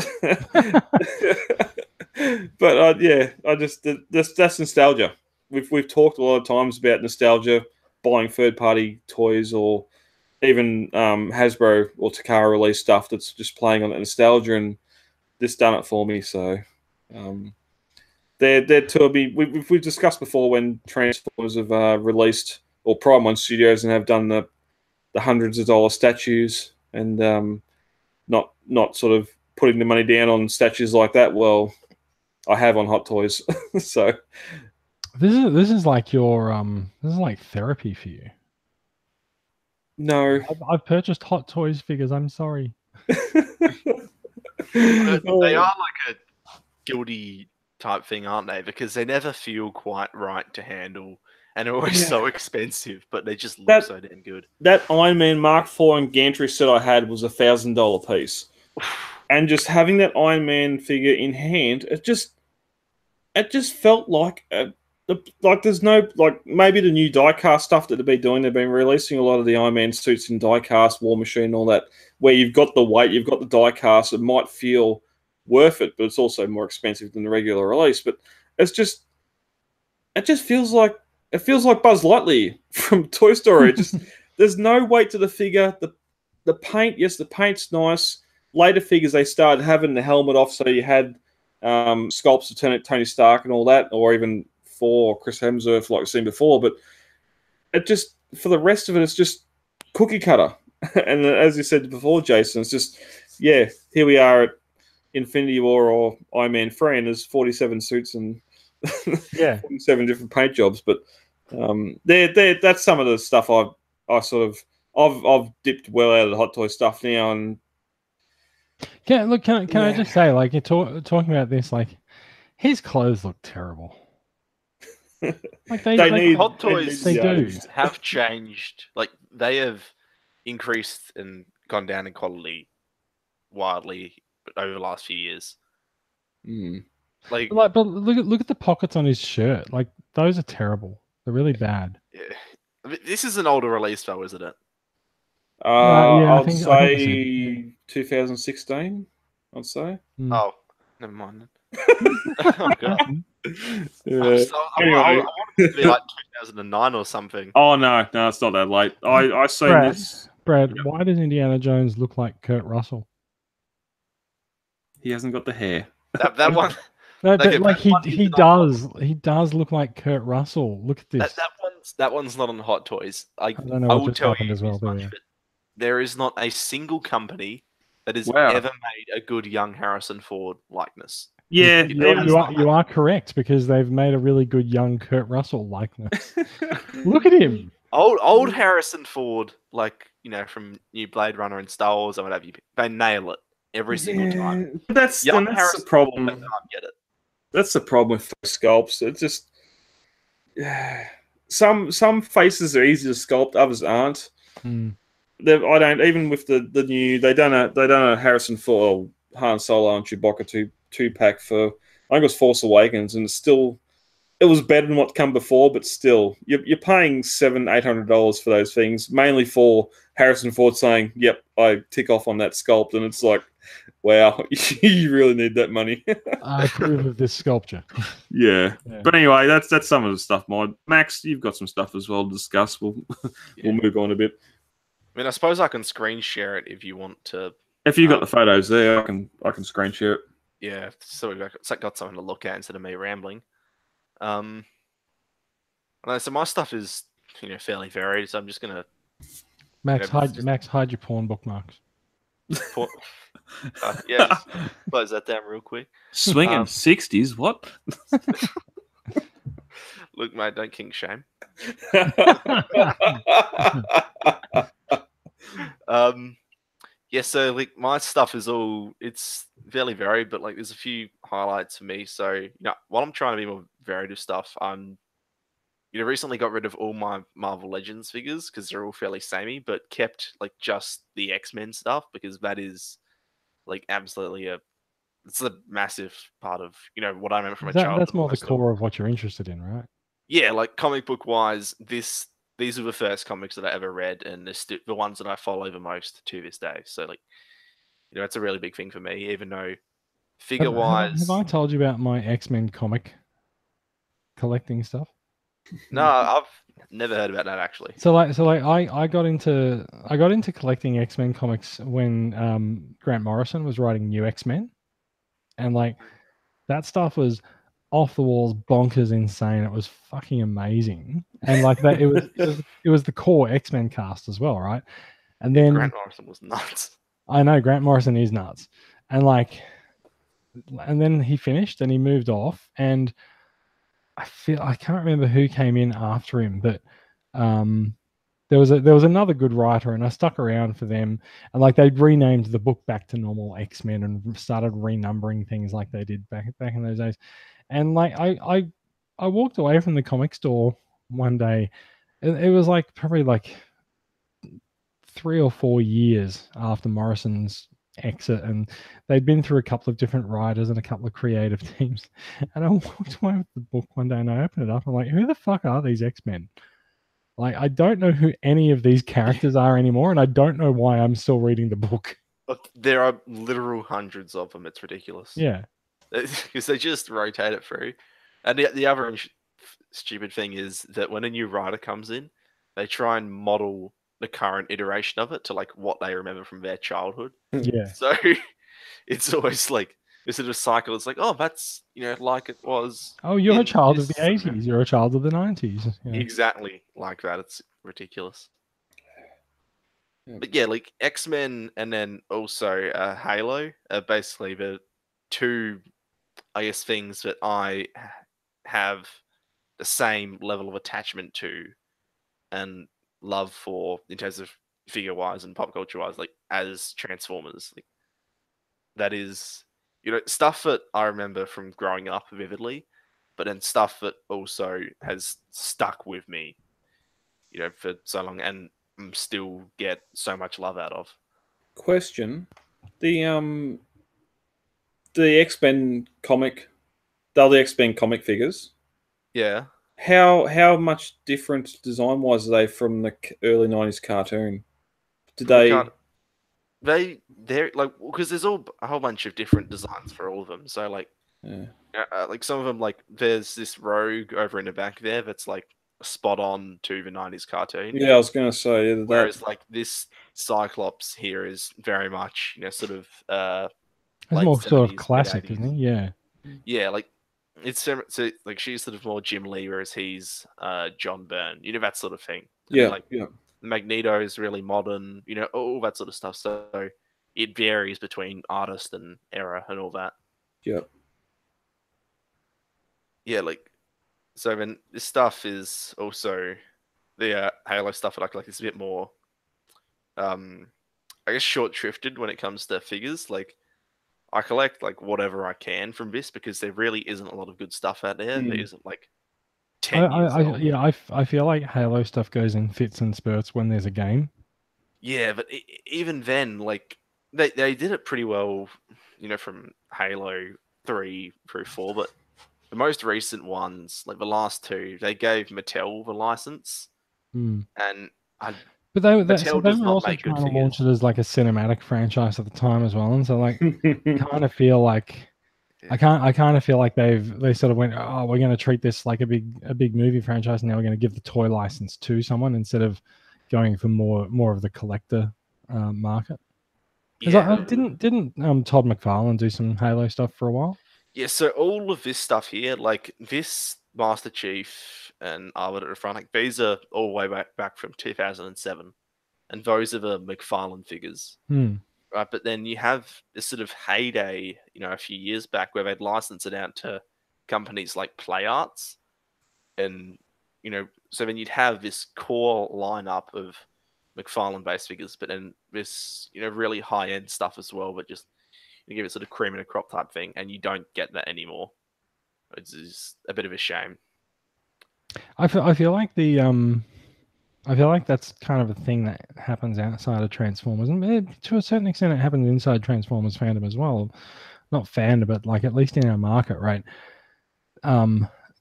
but that's nostalgia. We've talked a lot of times about nostalgia, buying third-party toys, or even Hasbro or Takara release stuff that's just playing on that nostalgia. And this done it for me. So they're two of me. We've discussed before when Transformers have released, or Prime One Studios, and have done the hundreds of dollar statues, and not sort of putting the money down on statues like that. Well, I have on Hot Toys. So this is like your this is like therapy for you. no, I've purchased Hot Toys figures. I'm sorry. They are like a guilty type thing, aren't they? Because they never feel quite right to handle, and they're always so expensive, but they just look so damn good. That Iron Man Mark IV and Gantry set I had was $1,000 piece, and just having that Iron Man figure in hand, it just felt like there's no, like, maybe the new diecast stuff that they've been doing. They've been releasing a lot of the Iron Man suits in diecast, War Machine, and all that, where you've got the weight, you've got the diecast. It might feel worth it, but it's also more expensive than the regular release. But it just feels like Buzz Lightyear from Toy Story. There's no weight to the figure. The paint, yes, the paint's nice. Later figures, they started having the helmet off, so you had sculpts of Tony Stark and all that, or even for Chris Hemsworth, like we've seen before. But it just, for the rest of it, it's just cookie cutter. And as you said before, Jason, it's just, here we are at Infinity War or Iron Man 3, and there's 47 suits and 47 different paint jobs. But that's some of the stuff I've dipped well out of the Hot Toy stuff now. And can I just say, like, you're talking about this, like, his clothes look terrible. Like Hot Toys have changed. Like, they have increased and gone down in quality wildly over the last few years. But look at the pockets on his shirt. Like, those are terrible. They're really bad. Yeah. I mean, this is an older release, though, isn't it? I'd say 2016. I'd say. Oh, never mind. Oh god. I wanted it to be like 2009 or something. Oh no, it's not that late. I seen this. Brad, why does Indiana Jones look like Kurt Russell? He hasn't got the hair. That one. No, but like he does look like Kurt Russell. Look at this. That one's not on Hot Toys. I don't know I what will just tell happened you as well. much, but there is not a single company that has ever made a good young Harrison Ford likeness. Yeah, you are correct, because they've made a really good young Kurt Russell likeness. Look at him. Old Harrison Ford, like, from New Blade Runner and Star Wars or whatever, they nail it every single time. That's the problem. I can't get it. That's the problem with sculpts. It's just some faces are easy to sculpt, others aren't. I don't, even with the new, they done a Harrison Ford, Han Solo and Chewbacca two pack for, I think it was Force Awakens, and it was better than what come before, but still, you're paying $700-800 for those things, mainly for Harrison Ford saying, "Yep, I tick off on that sculpt," and it's like, wow, you really need that money. I approve of this sculpture. Yeah. But anyway, that's some of the stuff. Max, you've got some stuff as well to discuss. We'll move on a bit. I mean, I suppose I can screen share it if you want to. If you got the photos there, I can screen share it. Yeah, so we've got something to look at instead of me rambling. So my stuff is fairly varied, so I'm just gonna Max hide your porn bookmarks. Just close that down real quick. Swinging 60s, what? Look, mate, don't kink shame. So like my stuff is it's fairly varied, but like there's a few highlights for me. So while I'm trying to be more varied with stuff, recently got rid of all my Marvel Legends figures because they're all fairly samey, but kept like just the X-Men stuff because that is like absolutely it's a massive part of what I remember from a child. That's more the core of what you're interested in, right? Yeah, like comic book wise, these are the first comics that I ever read, and the ones that I follow the most to this day. So, like, it's a really big thing for me, even though figure-wise... Have I told you about my X-Men comic collecting stuff? No, I've never heard about that, actually. So I got into collecting X-Men comics when Grant Morrison was writing New X-Men. and like that stuff was off the walls, bonkers, insane. It was fucking amazing, and like that, it was the core X-Men cast as well, right? And then Grant Morrison was nuts. I know Grant Morrison is nuts, and like, and then he finished and he moved off, and I can't remember who came in after him, but there was another good writer, and I stuck around for them, and like they'd renamed the book back to normal X-Men and started renumbering things like they did back in those days, and like I walked away from the comic store one day, it was like probably like 3 or 4 years after Morrison's exit, and they'd been through a couple of different writers and a couple of creative teams. And I walked away with the book one day and I opened it up. I'm like, who the fuck are these X-Men? Like, I don't know who any of these characters are anymore, and I don't know why I'm still reading the book. But there are literal hundreds of them. It's ridiculous. Yeah. Because they just rotate it through. And the other stupid thing is that when a new writer comes in, they try and model the current iteration of it to like what they remember from their childhood. Yeah. So it's always like this sort of cycle. It's like, oh, that's like it was. Oh, you're a child of the 80s. You're a child of the 90s. Yeah. Exactly like that. It's ridiculous. Yeah. But yeah, like X-Men and then also Halo are basically the two, I guess, things that I have the same level of attachment to and love for in terms of figure wise and pop culture wise, like as Transformers. Like that is stuff that I remember from growing up vividly, but then stuff that also has stuck with me for so long and still get so much love out of. Question: the X-Men comic, they're the X-Men comic figures. Yeah. How much different design wise are they from the early 90s cartoon? Did they're like, because there's a whole bunch of different designs for all of them. So like, like some of them, like there's this rogue over in the back there that's like spot on to the 90s cartoon. Yeah, I was going to say that. Whereas like this Cyclops here is very much sort of it's more sort of classic, isn't he? Yeah. Yeah, like it's so like she's sort of more Jim Lee, whereas he's John Byrne. That sort of thing. Yeah, like Magneto is really modern. All that sort of stuff. So it varies between artist and era and all that. Yeah. Yeah, like so. Then this stuff is also the Halo stuff. Like it's a bit more, I guess, short shrifted when it comes to figures. Like I collect like whatever I can from this because there really isn't a lot of good stuff out there. There isn't like 10 years old. Yeah, I feel like Halo stuff goes in fits and spurts when there's a game. Yeah, but even then, like they did it pretty well, from Halo 3 through 4. But the most recent ones, like the last two, they gave Mattel the license, and but they were also trying to launch it as like a cinematic franchise at the time as well, and so like kind of feel like I kind of feel like they sort of went, oh, we're going to treat this like a big movie franchise, and now we're going to give the toy license to someone instead of going for more of the collector market. Didn't Todd McFarlane do some Halo stuff for a while? Yeah, so all of this stuff here, like this Master Chief and Arbiter at the front, like these are all the way back from 2007, and those are the McFarlane figures. Right, but then you have this sort of heyday, a few years back where they'd license it out to companies like Play Arts, and so then you'd have this core lineup of McFarlane-based figures, but then this really high-end stuff as well, but just give it sort of cream in a crop type thing, and you don't get that anymore. It's just a bit of a shame. I feel like I feel like that's kind of a thing that happens outside of Transformers, and to a certain extent, it happens inside Transformers fandom as well. Not fandom, but like at least in our market, right?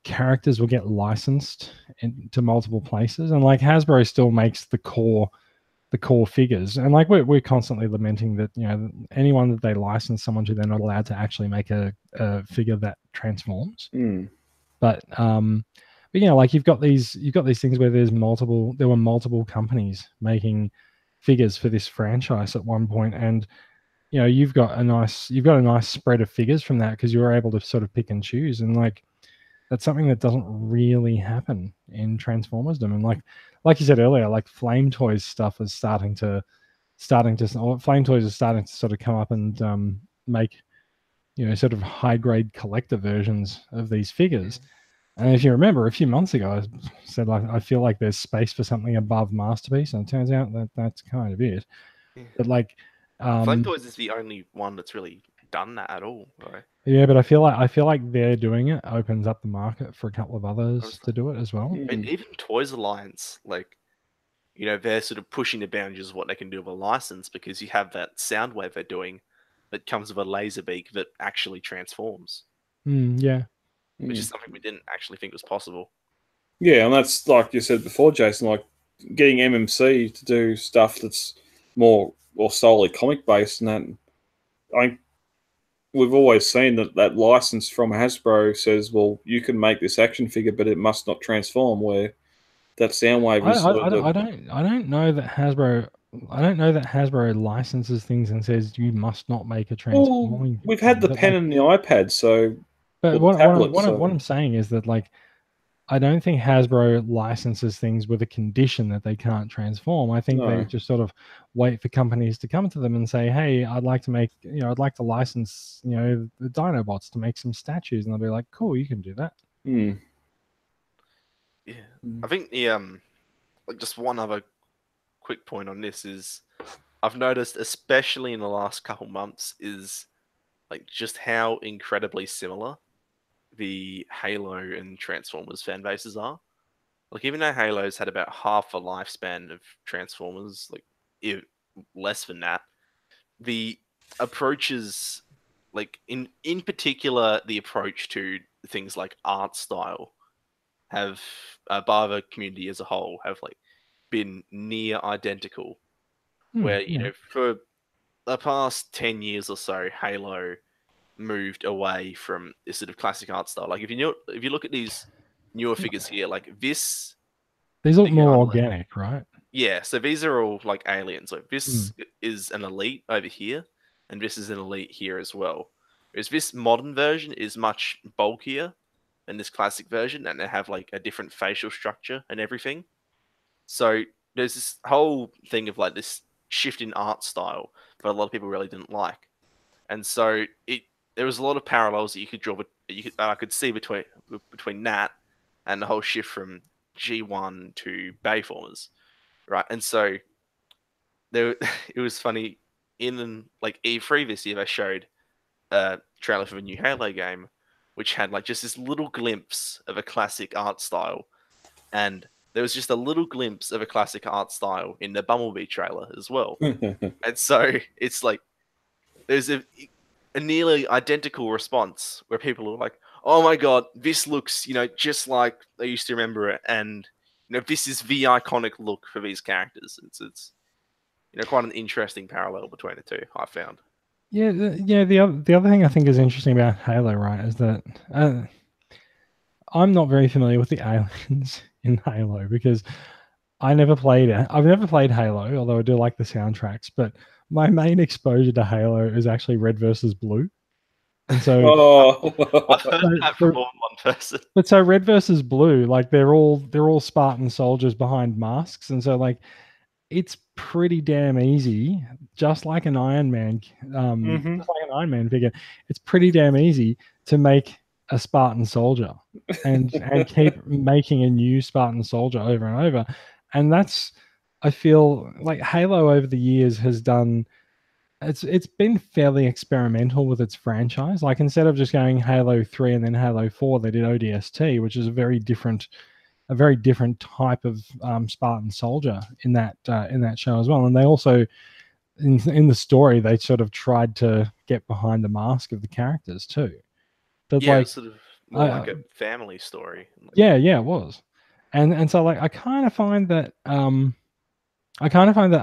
Characters will get licensed to multiple places, and like Hasbro still makes the core figures, and like we're constantly lamenting that anyone that they license someone to, they're not allowed to actually make a figure that transforms. But like you've got these things where there were multiple companies making figures for this franchise at one point, and you know, you've got a nice spread of figures from that because you were able to sort of pick and choose, and like that's something that doesn't really happen in Transformersdom. And like you said earlier, like Flame Toys stuff is starting to Flame Toys is starting to sort of come up and make, you know, sort of high grade collector versions of these figures. And if you remember, a few months ago, I said like I feel like there's space for something above Masterpiece, and it turns out that that's kind of it. But like, Flame Toys is the only one that's really done that at all, right? Yeah, but I feel like they're doing it opens up the market for a couple of others to do it as well. And even Toys Alliance, like, you know, they're sort of pushing the boundaries of what they can do with a license, because you have that Soundwave they're doing that comes with a laser beak that actually transforms. Yeah. Which is something we didn't actually think was possible. Yeah, and that's like you said before, Jason, like getting MMC to do stuff that's more or solely comic based, and that we've always seen that license from Hasbro says, well, you can make this action figure, but it must not transform. Where that Soundwave is. I don't know that Hasbro. I don't know that Hasbro licenses things and says you must not make a transforming. Well, we've had the pen and the iPad, so. But what I'm saying is that, like, I don't think Hasbro licenses things with a condition that they can't transform. I think they just sort of wait for companies to come to them and say, "Hey, I'd like to license, you know, the Dinobots to make some statues," and they'll be like, "Cool, you can do that." Yeah, I think the like just one other quick point on this is I've noticed, especially in the last couple months, is like just how incredibly similar the Halo and Transformers fan bases are. Like, even though Halo's had about half a lifespan of Transformers, like less than that, the approaches, like in particular, the approach to things like art style have, by the community as a whole, have like been near identical. Where, you know, for the past 10 years or so, Halo moved away from this sort of classic art style. Like, if you look at these newer figures here, like this, these look more organic, right? Yeah, so these are all like aliens. Like, this is an elite over here, and this is an elite here as well. Whereas this modern version is much bulkier than this classic version, and they have like a different facial structure and everything. So there's this whole thing of like this shift in art style that a lot of people really didn't like, and so there was a lot of parallels that you could draw, I could see between that and the whole shift from G1 to Bayformers, right? And so it was funny, in like E3 this year, they showed a trailer for a new Halo game, which had like just this little glimpse of a classic art style, and there was just a little glimpse of a classic art style in the Bumblebee trailer as well. And so it's like there's a nearly identical response where people are like, "Oh my god, this looks, you know, just like they used to remember it," and, you know, this is the iconic look for these characters. It's you know, quite an interesting parallel between the two, I found. Yeah, the other thing I think is interesting about Halo, right, is that I'm not very familiar with the aliens in Halo because I've never played Halo, although I do like the soundtracks. But my main exposure to Halo is actually Red versus Blue, and so I've heard that from more than one person. But so Red versus Blue, like they're all Spartan soldiers behind masks, and so like it's pretty damn easy, just like an Iron Man, figure. It's pretty damn easy to make a Spartan soldier and keep making a new Spartan soldier over and over. And that's, I feel like Halo over the years has done, it's been fairly experimental with its franchise. Like, instead of just going Halo 3 and then Halo 4, they did ODST, which is a very different type of Spartan soldier in that show as well. And they also, in the story, they sort of tried to get behind the mask of the characters too. But yeah, like, sort of more like a family story. Yeah, it was. And so like I kind of find that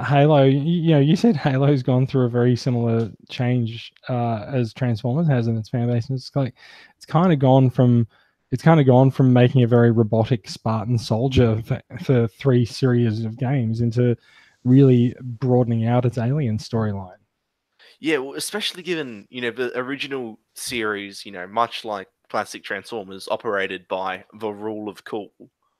Halo, you know, you said Halo's gone through a very similar change as Transformers has in its fan base. And it's kind of gone from making a very robotic Spartan soldier for 3 series of games into really broadening out its alien storyline. Yeah, well, especially given, the original series, much like classic Transformers, operated by the rule of cool.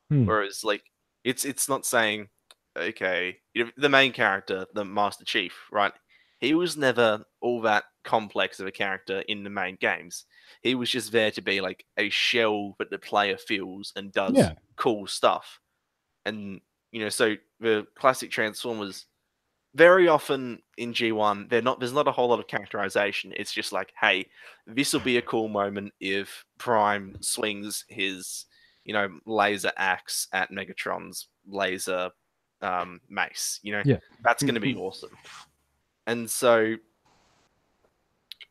Hmm. Whereas, like, it's not saying, okay, the main character, the Master Chief, right? He was never all that complex of a character in the main games. He was just there to be like a shell that the player feels and does Yeah. cool stuff. And so the classic Transformers, very often in G1, there's not a whole lot of characterization. It's just like, hey, this will be a cool moment if Prime swings his, laser axe at Megatron's laser mace. Yeah. That's going to be awesome. And so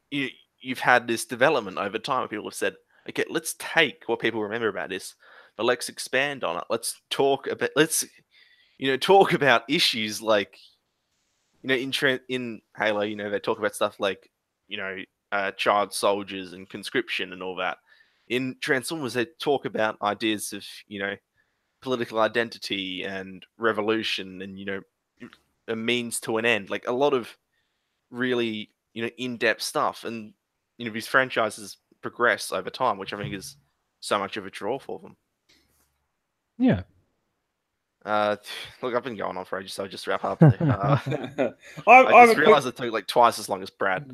you, you've had this development over time where people have said, okay, let's take what people remember about this, but let's expand on it. Talk about issues like, in Halo, they talk about stuff like, child soldiers and conscription and all that. In Transformers, they talk about ideas of, political identity and revolution and, a means to an end. Like a lot of really, in-depth stuff. And, these franchises progress over time, which I think is so much of a draw for them. Yeah. Look, I've been going on for ages, so I'll just wrap up there. I just realized it took like twice as long as Brad.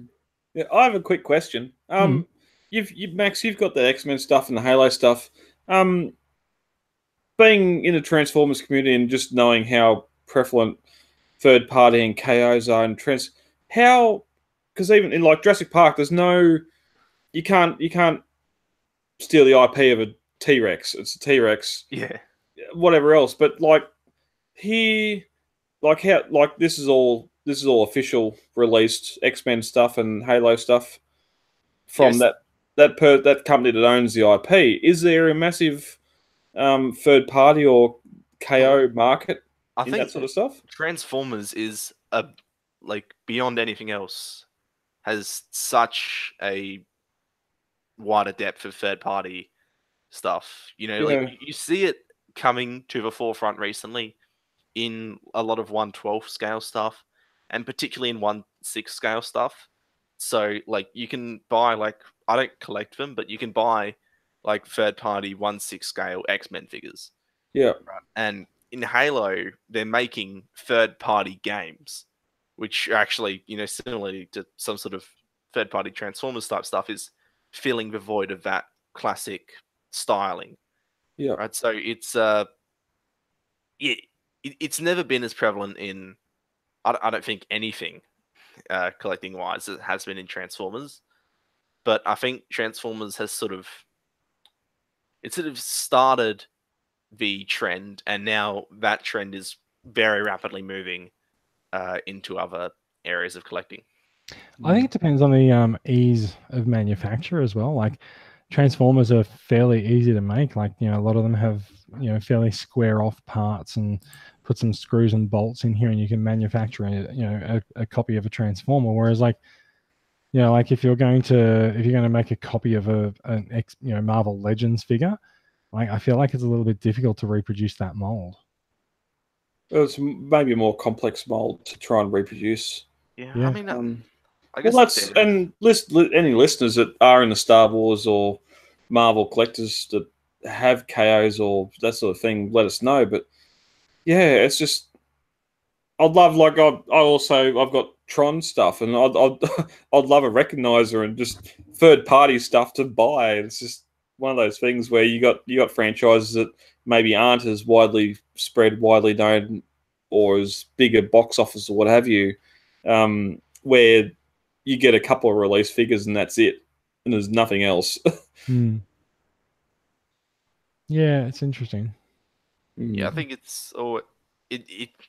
Yeah, I have a quick question. Max, you've got the X-Men stuff and the Halo stuff. Being in the Transformers community and just knowing how prevalent third party and KOs are and because even in like Jurassic Park, there's no, you can't steal the IP of a T-Rex. It's a T-Rex. Yeah. Whatever else, but like here, this is all official released X-Men stuff and Halo stuff from Yes. that company that owns the IP. Is there a massive third party or KO market in that sort of stuff? Transformers is like beyond anything else, has such a wider depth of third party stuff. Like you see it coming to the forefront recently in a lot of 1/12 scale stuff, and particularly in 1/6 scale stuff. So like you can buy, like, I don't collect them, but you can buy like third party 1/6 scale X-Men figures. Yeah. Right. And in Halo, they're making third party games, which actually, similarly to some sort of third party Transformers type stuff, is filling the void of that classic styling. Yeah. Right. So it's it's never been as prevalent in, I don't think, anything collecting wise as it has been in Transformers. But I think Transformers has sort of started the trend, and now that trend is very rapidly moving into other areas of collecting. I think it depends on the ease of manufacture as well. Like Transformers are fairly easy to make. Like, a lot of them have, fairly square off parts and put some screws and bolts in here and you can manufacture a copy of a Transformer. Whereas like, like if you're going to make a copy of an Marvel Legends figure, like I feel like it's a little bit difficult to reproduce that mold. It's maybe a more complex mold to try and reproduce. Yeah. Yeah. I mean, I guess any listeners that are in the Star Wars or Marvel collectors that have KOs or that sort of thing, let us know. But yeah, it's just I'd love, like, I've got Tron stuff, and I'd love a recognizer and just third party stuff to buy. It's just one of those things where you got franchises that maybe aren't as widely spread, widely known, or as big a box office or what have you, where you get a couple of release figures and that's it, and there's nothing else. Yeah, it's interesting. Yeah, I think it's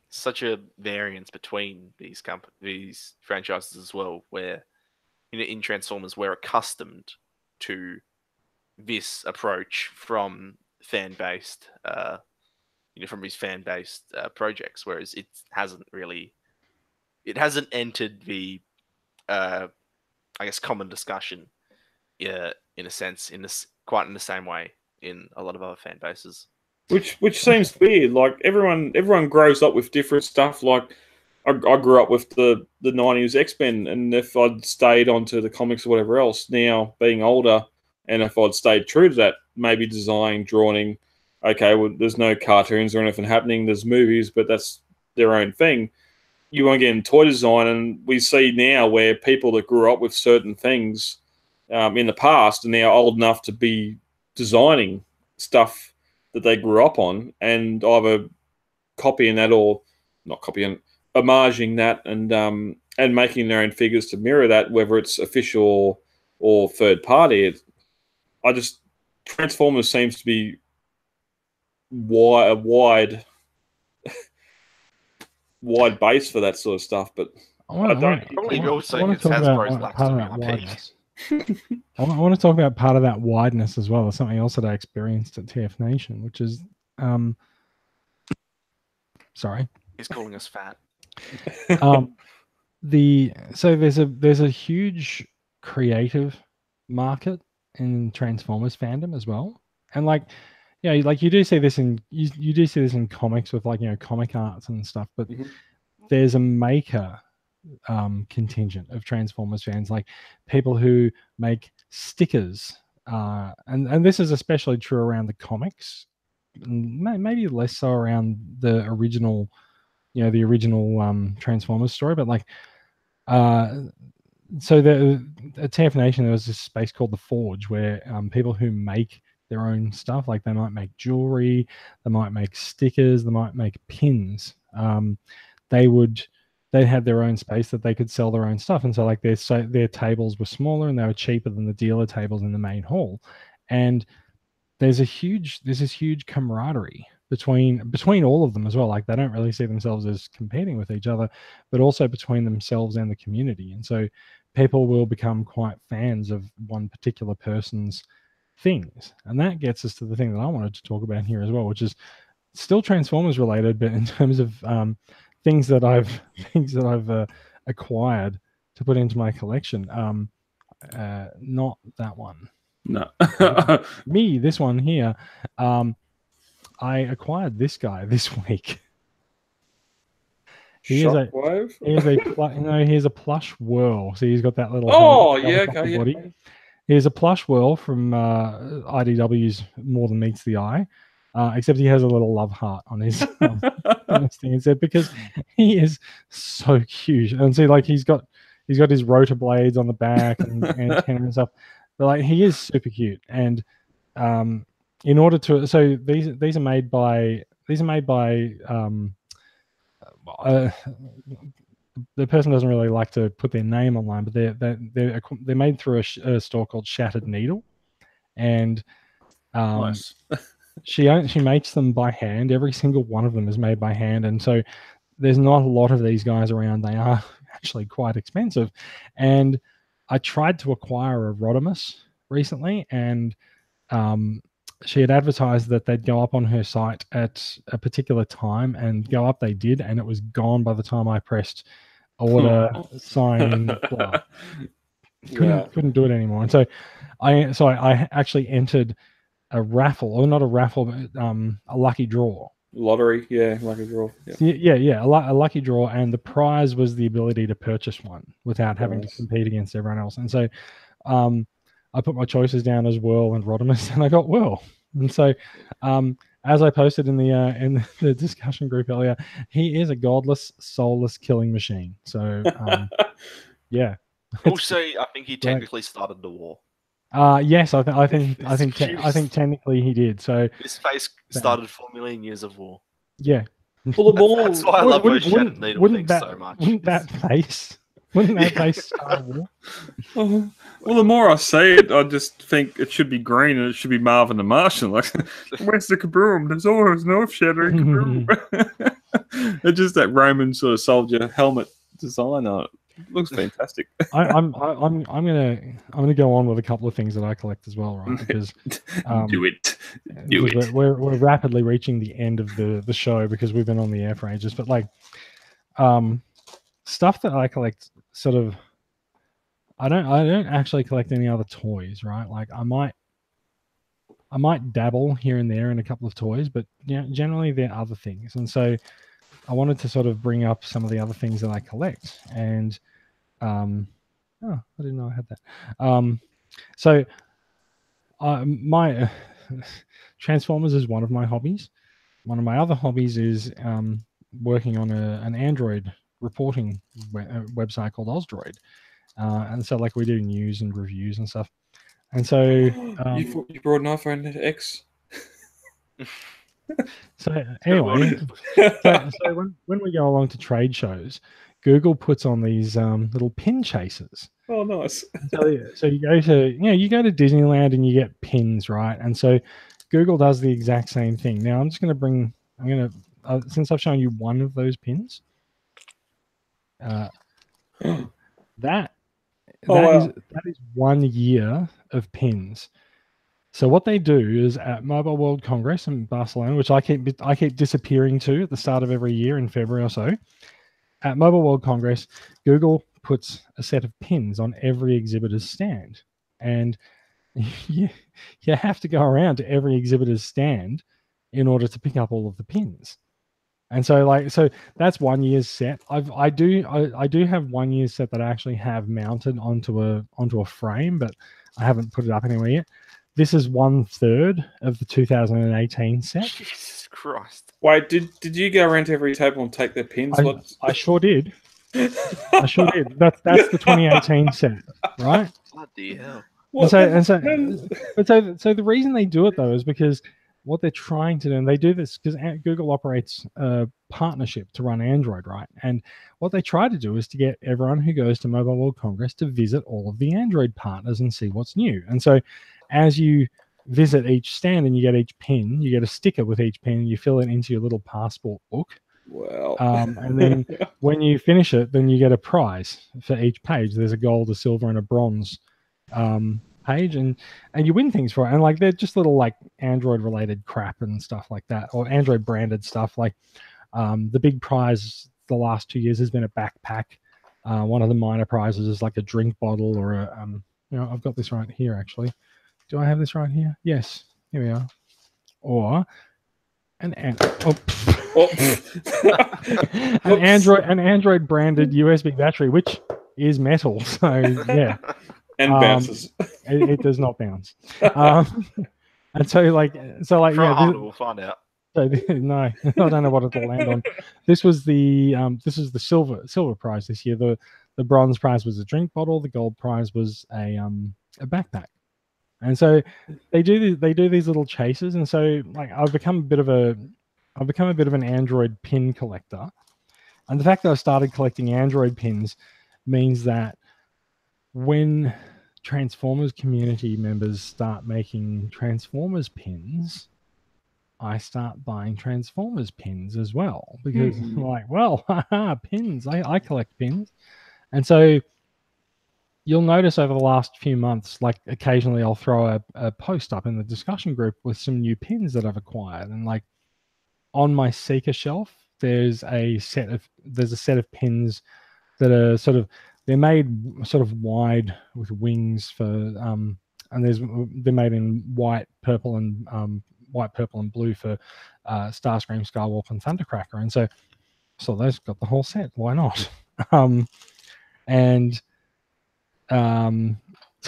such a variance between these franchises as well, where in Transformers we're accustomed to this approach from fan-based projects, whereas it hasn't entered the I guess common discussion, in a sense, quite in the same way in a lot of other fan bases. Which seems weird. Like everyone grows up with different stuff. Like I grew up with the 90s X-Men, and if I'd stayed onto the comics or whatever else, now being older, and if I'd stayed true to that, maybe designing, drawing, okay, well, there's no cartoons or anything happening, there's movies, but that's their own thing. You want to get in toy design, and we see now where people that grew up with certain things in the past are now old enough to be designing stuff that they grew up on, and either copying that or not copying, homaging that, and making their own figures to mirror that, whether it's official or third party. Transformers seems to be wide base for that sort of stuff, but I want to talk about part of that wideness. I want to talk about part of that wideness as well as something else that I experienced at TF Nation, which is, sorry, he's calling us fat. So there's a huge creative market in Transformers fandom as well, and like you do see this in comics with comic arts and stuff, but there's a maker contingent of Transformers fans, like people who make stickers, and this is especially true around the comics, maybe less so around the original Transformers story, but so at TF Nation there was this space called the Forge where people who make their own stuff, like they might make jewelry, they might make stickers, they might make pins, they had their own space that they could sell their own stuff, and so their tables were smaller and they were cheaper than the dealer tables in the main hall, and there's this huge camaraderie between all of them as well. Like they don't really see themselves as competing with each other, but also between themselves and the community, and so people will become quite fans of one particular person's things, and that gets us to the thing that I wanted to talk about here as well, which is still Transformers related, but in terms of things that I've acquired to put into my collection. Not that one. No. This one here. I acquired this guy this week. He is a plush whirl. So he's got that little body. Yeah. He's a plush whirl from IDW's More Than Meets the Eye. Except he has a little love heart on his thing instead, because he is so cute. And see, like he's got his rotor blades on the back and antenna and stuff. But like he is super cute. And in order to, so these are made by the person doesn't really like to put their name online, but they're made through a store called Shattered Needle, and nice. She makes them by hand. Every single one of them is made by hand, and so there's not a lot of these guys around. They are actually quite expensive, and I tried to acquire a Rodimus recently, and she had advertised that they'd go up on her site at a particular time, and go up they did, and it was gone by the time I pressed order, sign, blah. Couldn't do it anymore. And so I actually entered a raffle, or not a raffle, but a lucky draw. Lucky draw. Yeah, a lucky draw, and the prize was the ability to purchase one without having to compete against everyone else. And so I put my choices down as Whirl and Rodimus, and I got Whirl. And so as I posted in the discussion group earlier, he is a godless, soulless killing machine. So yeah. Also, I think he technically started the war. Yes, I think technically he did. So his face started 4 million years of war. Yeah. Well, that's why I love those Shattered Needle things so much. Wouldn't that face start a war? Well, the more I see it, I just think it should be green, and it should be Marvin the Martian. Like, where's the kaboom? There's always no shattering kaboom. It's just that Roman sort of soldier helmet design on it. Looks fantastic. I'm gonna go on with a couple of things that I collect as well, right? Because do it. We're rapidly reaching the end of the show because we've been on the air for ages. But like, stuff that I collect, sort of, I don't actually collect any other toys, right? Like I might dabble here and there in a couple of toys, but generally they're other things. And so I wanted to sort of bring up some of the other things that I collect, and oh, I didn't know I had that. So my Transformers is one of my hobbies. One of my other hobbies is working on an Android reporting website called Osdroid, and so like we do news and reviews and stuff. And so you brought an iPhone X. So anyway, so when we go along to trade shows, Google puts on these little pin chasers. Oh, nice. So you go to Disneyland and you get pins, right? And so Google does the exact same thing. Now I'm gonna since I've shown you one of those pins, that is 1 year of pins. So what they do is at Mobile World Congress in Barcelona, which I keep disappearing to at the start of every year in February or so. At Mobile World Congress, Google puts a set of pins on every exhibitor's stand, and you have to go around to every exhibitor's stand in order to pick up all of the pins. And so that's 1 year's set. I do have 1 year's set that I actually have mounted onto a frame, but I haven't put it up anywhere yet. This is 1/3 of the 2018 set. Jesus Christ! Wait, did you go around to every table and take their pins? I sure did. I sure did. That's the 2018 set, right? Bloody hell! So the reason they do it though is because what they're trying to do, and they do this because Google operates a partnership to run Android, right? And what they try to do is to get everyone who goes to Mobile World Congress to visit all of the Android partners and see what's new. And so as you visit each stand and you get each pin, you get a sticker with each pin, and you fill it into your little passport book. Well, and then when you finish it, then you get a prize for each page. There's a gold, a silver, and a bronze page, and you win things for it. And like they're just little like Android related crap and stuff like that, or Android branded stuff. Like the big prize the last 2 years has been a backpack. One of the minor prizes is like a drink bottle or a I've got this right here actually. Do I have this right here? Yes, here we are. Or an Android branded USB battery, which is metal. So yeah, and bounces. It does not bounce. And so we'll find out. So no, I don't know what it'll land on. This was the silver prize this year. The bronze prize was a drink bottle. The gold prize was a backpack. And so they do these little chases, and so like I've become a bit of an Android pin collector. And the fact that I started collecting Android pins means that when Transformers community members start making Transformers pins, I start buying Transformers pins as well, because I'm like, well, pins. I collect pins. And so you'll notice over the last few months, like occasionally I'll throw a post up in the discussion group with some new pins that I've acquired. And like on my Seeker shelf, there's a set of pins that are they're made sort of wide with wings for and they're made in white, purple, and blue for Starscream, Skywalker, and Thundercracker. And so those got the whole set. Why not? So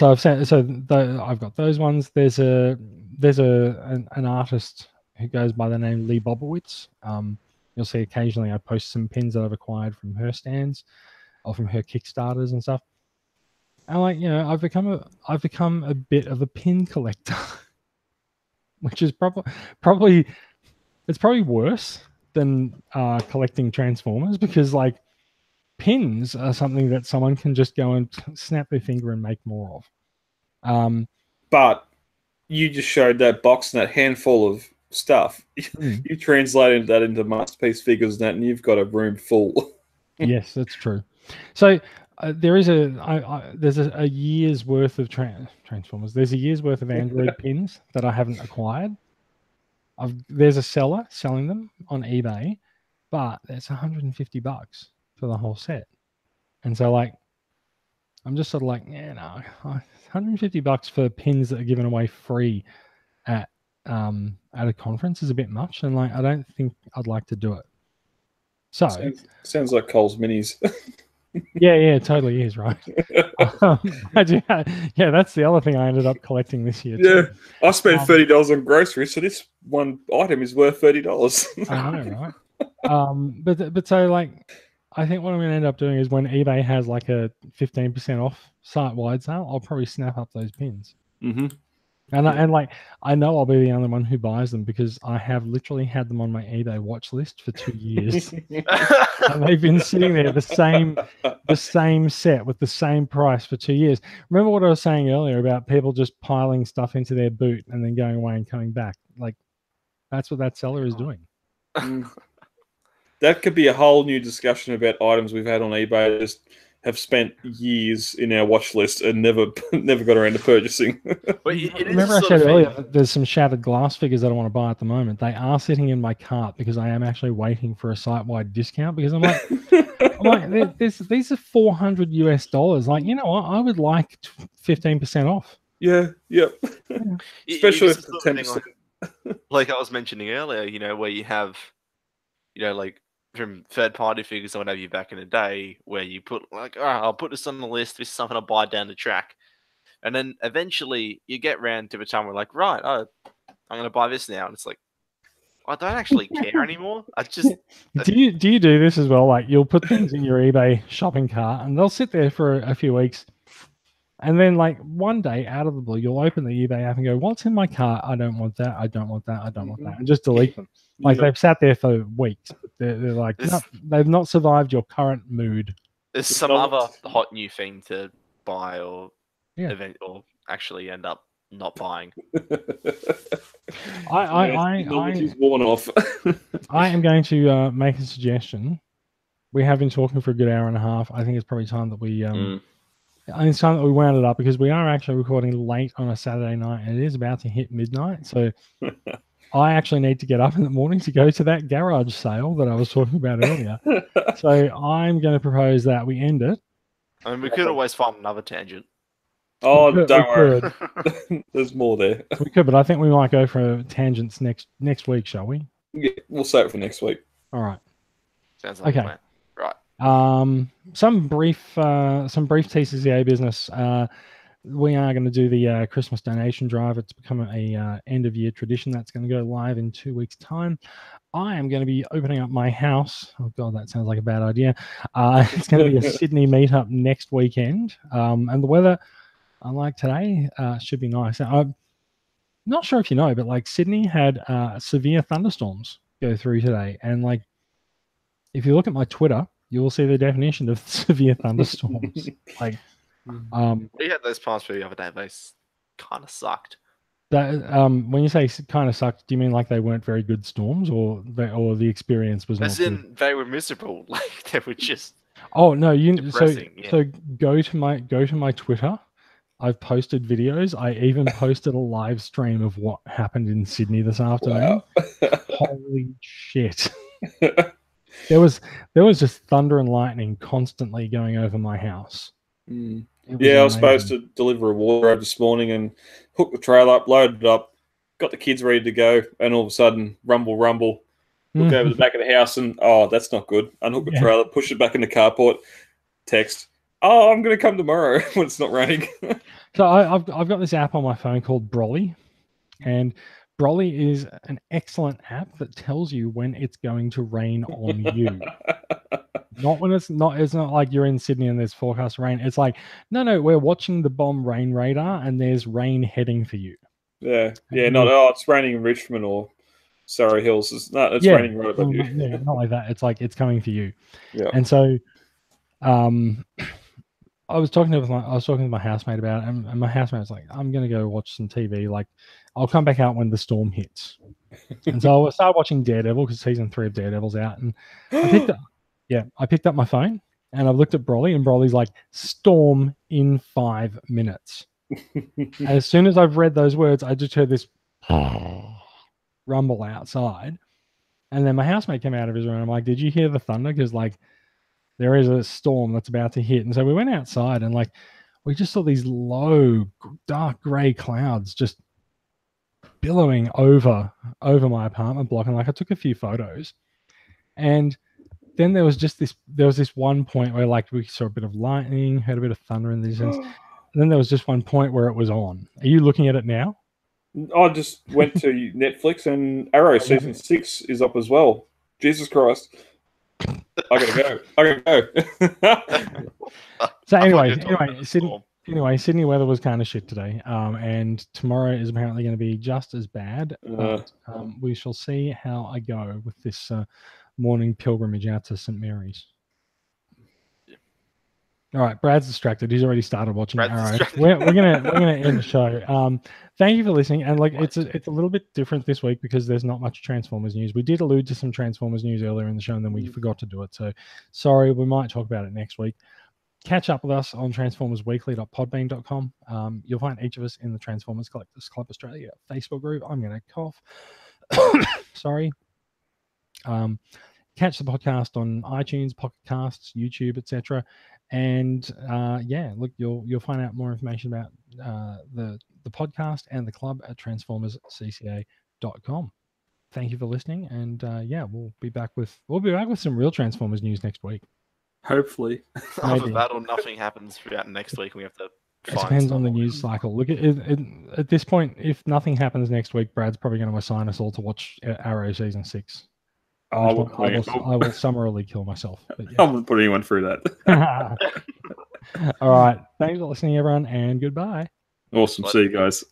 I've got those ones. There's an artist who goes by the name Lee Bobowitz. You'll see occasionally I post some pins that I've acquired from her stands or from her Kickstarters and stuff. And I've become a bit of a pin collector, which is probably worse than collecting Transformers, because like pins are something that someone can just go and snap their finger and make more of. But you just showed that box and that handful of stuff. You translated that into masterpiece figures and you've got a room full. Yes, that's true. So there's a year's worth of Transformers. There's a year's worth of Android pins that I haven't acquired. There's a seller selling them on eBay, but it's $150 for the whole set. And so like I'm just sort of like, $150 for pins that are given away free at a conference is a bit much, and like I don't think I'd like to do it. So sounds like Coles Minis. yeah, it totally is, right? Yeah, that's the other thing I ended up collecting this year too. I spent $30 on groceries, so this one item is worth $30. I know, right? But so like, I think what I'm going to end up doing is when eBay has like a 15% off site-wide sale, I'll probably snap up those pins. Mm-hmm. And like, I know I'll be the only one who buys them because I have literally had them on my eBay watch list for 2 years, and they've been sitting there the same set with the same price for 2 years. Remember what I was saying earlier about people just piling stuff into their boot and then going away and coming back? Like, that's what that seller is doing. That could be a whole new discussion about items we've had on eBay. Just have spent years in our watch list and never got around to purchasing. Remember I said earlier that there's some shattered glass figures that I want to buy at the moment. They are sitting in my cart because I am actually waiting for a site-wide discount because I'm like, these are $400. Like, you know what? I would like 15% off. Yeah. Especially if it's 10%. Like I was mentioning earlier, you know, where you have, you know, like from third-party figures or whatever back in the day, where you put like, oh, I'll put this on the list. This is something I'll buy down the track, and then eventually you get round to the time where like, right, I'm going to buy this now, and it's like, I don't actually care anymore. I just do you do this as well? Like you'll put things in your eBay shopping cart, and they'll sit there for a few weeks, and then like one day out of the blue, you'll open the eBay app and go, "What's in my cart? I don't want that. I don't want that. I don't want that," and just delete them. Like they've sat there for weeks. But they're like, no, they've not survived your current mood. There's some other hot new thing to buy or event or actually end up not buying. He's worn off. I am going to make a suggestion. We have been talking for a good hour and a half. I think it's probably time that we it's time that we wound it up because we are actually recording late on a Saturday night and it is about to hit midnight. So I actually need to get up in the morning to go to that garage sale that I was talking about earlier. So I'm going to propose that we end it. I mean, we could always find another tangent. Oh, don't worry. There's more there. We could, but I think we might go for tangents next week, shall we? Yeah, we'll save it for next week. All right. Sounds like a plan. Right. Some brief TCCA business. We are going to do the Christmas donation drive. It's become a end of year tradition that's going to go live in 2 weeks' time. I am going to be opening up my house. Oh God, that sounds like a bad idea. It's going to be a Sydney meetup next weekend, and the weather, unlike today, should be nice. I'm not sure if you know, but like Sydney had severe thunderstorms go through today, and like if you look at my Twitter, you will see the definition of severe thunderstorms. Like. We had those plans for the other day. They kind of sucked. That when you say kind of sucked, do you mean like they weren't very good storms, or the experience was not good? They were miserable. Like they were just. Oh no! Depressing, so go to my Twitter. I've posted videos. I even posted a live stream of what happened in Sydney this afternoon. Wow. Holy shit! There was just thunder and lightning constantly going over my house. I was supposed to deliver a wardrobe this morning and hook the trailer up, load it up, got the kids ready to go, and all of a sudden, rumble, look over the back of the house and, oh, that's not good. Unhook the trailer, push it back in the carport, text, oh, I'm going to come tomorrow when it's not raining. So I've got this app on my phone called Brolly, and Brolly is an excellent app that tells you when it's going to rain on you. Not when it's not like you're in Sydney and there's forecast rain. It's like, no, we're watching the bomb rain radar and there's rain heading for you. Yeah. It's raining in Richmond or Surrey Hills. It's raining right above you. Yeah, not like that. It's like it's coming for you. Yeah. And so I was talking to my housemate about it, and my housemate was like, I'm gonna go watch some TV. Like, I'll come back out when the storm hits. And so I started watching Daredevil because season 3 of Daredevil's out, and I picked up my phone and I've looked at Brolly, and Brolly's like, storm in 5 minutes. And as soon as I've read those words, I just heard this rumble outside. And then my housemate came out of his room. I'm like, did you hear the thunder? Because like there is a storm that's about to hit. And so we went outside and like we just saw these low, dark grey clouds just billowing over my apartment block. And like I took a few photos, and then there was this one point where like we saw a bit of lightning, heard a bit of thunder in the distance. And then there was just one point where it was on. Are you looking at it now? I just went to Netflix and Arrow season 6 is up as well. Jesus Christ. I gotta go. So anyway, Sydney weather was kind of shit today. And tomorrow is apparently going to be just as bad. But we shall see how I go with this morning pilgrimage out to St. Mary's. All right, Brad's distracted. He's already started watching Arrow. We're gonna end the show. Thank you for listening. And like it's a little bit different this week because there's not much Transformers news. We did allude to some Transformers news earlier in the show, and then we forgot to do it. So sorry, we might talk about it next week. Catch up with us on transformersweekly.podbean.com. You'll find each of us in the Transformers Collectors Club Australia Facebook group. I'm gonna cough. Sorry. Catch the podcast on iTunes, Pocket Casts, YouTube, etc. And look, you'll find out more information about the podcast and the club at transformerscca.com. Thank you for listening, and we'll be back with some real Transformers news next week. Hopefully, either that or nothing happens throughout next week. We have to. It depends on the news cycle. Look, at this point, if nothing happens next week, Brad's probably going to assign us all to watch Arrow season 6. I will summarily kill myself. But yeah. I won't put anyone through that. All right. Thanks for listening, everyone, and goodbye. Awesome. See you guys.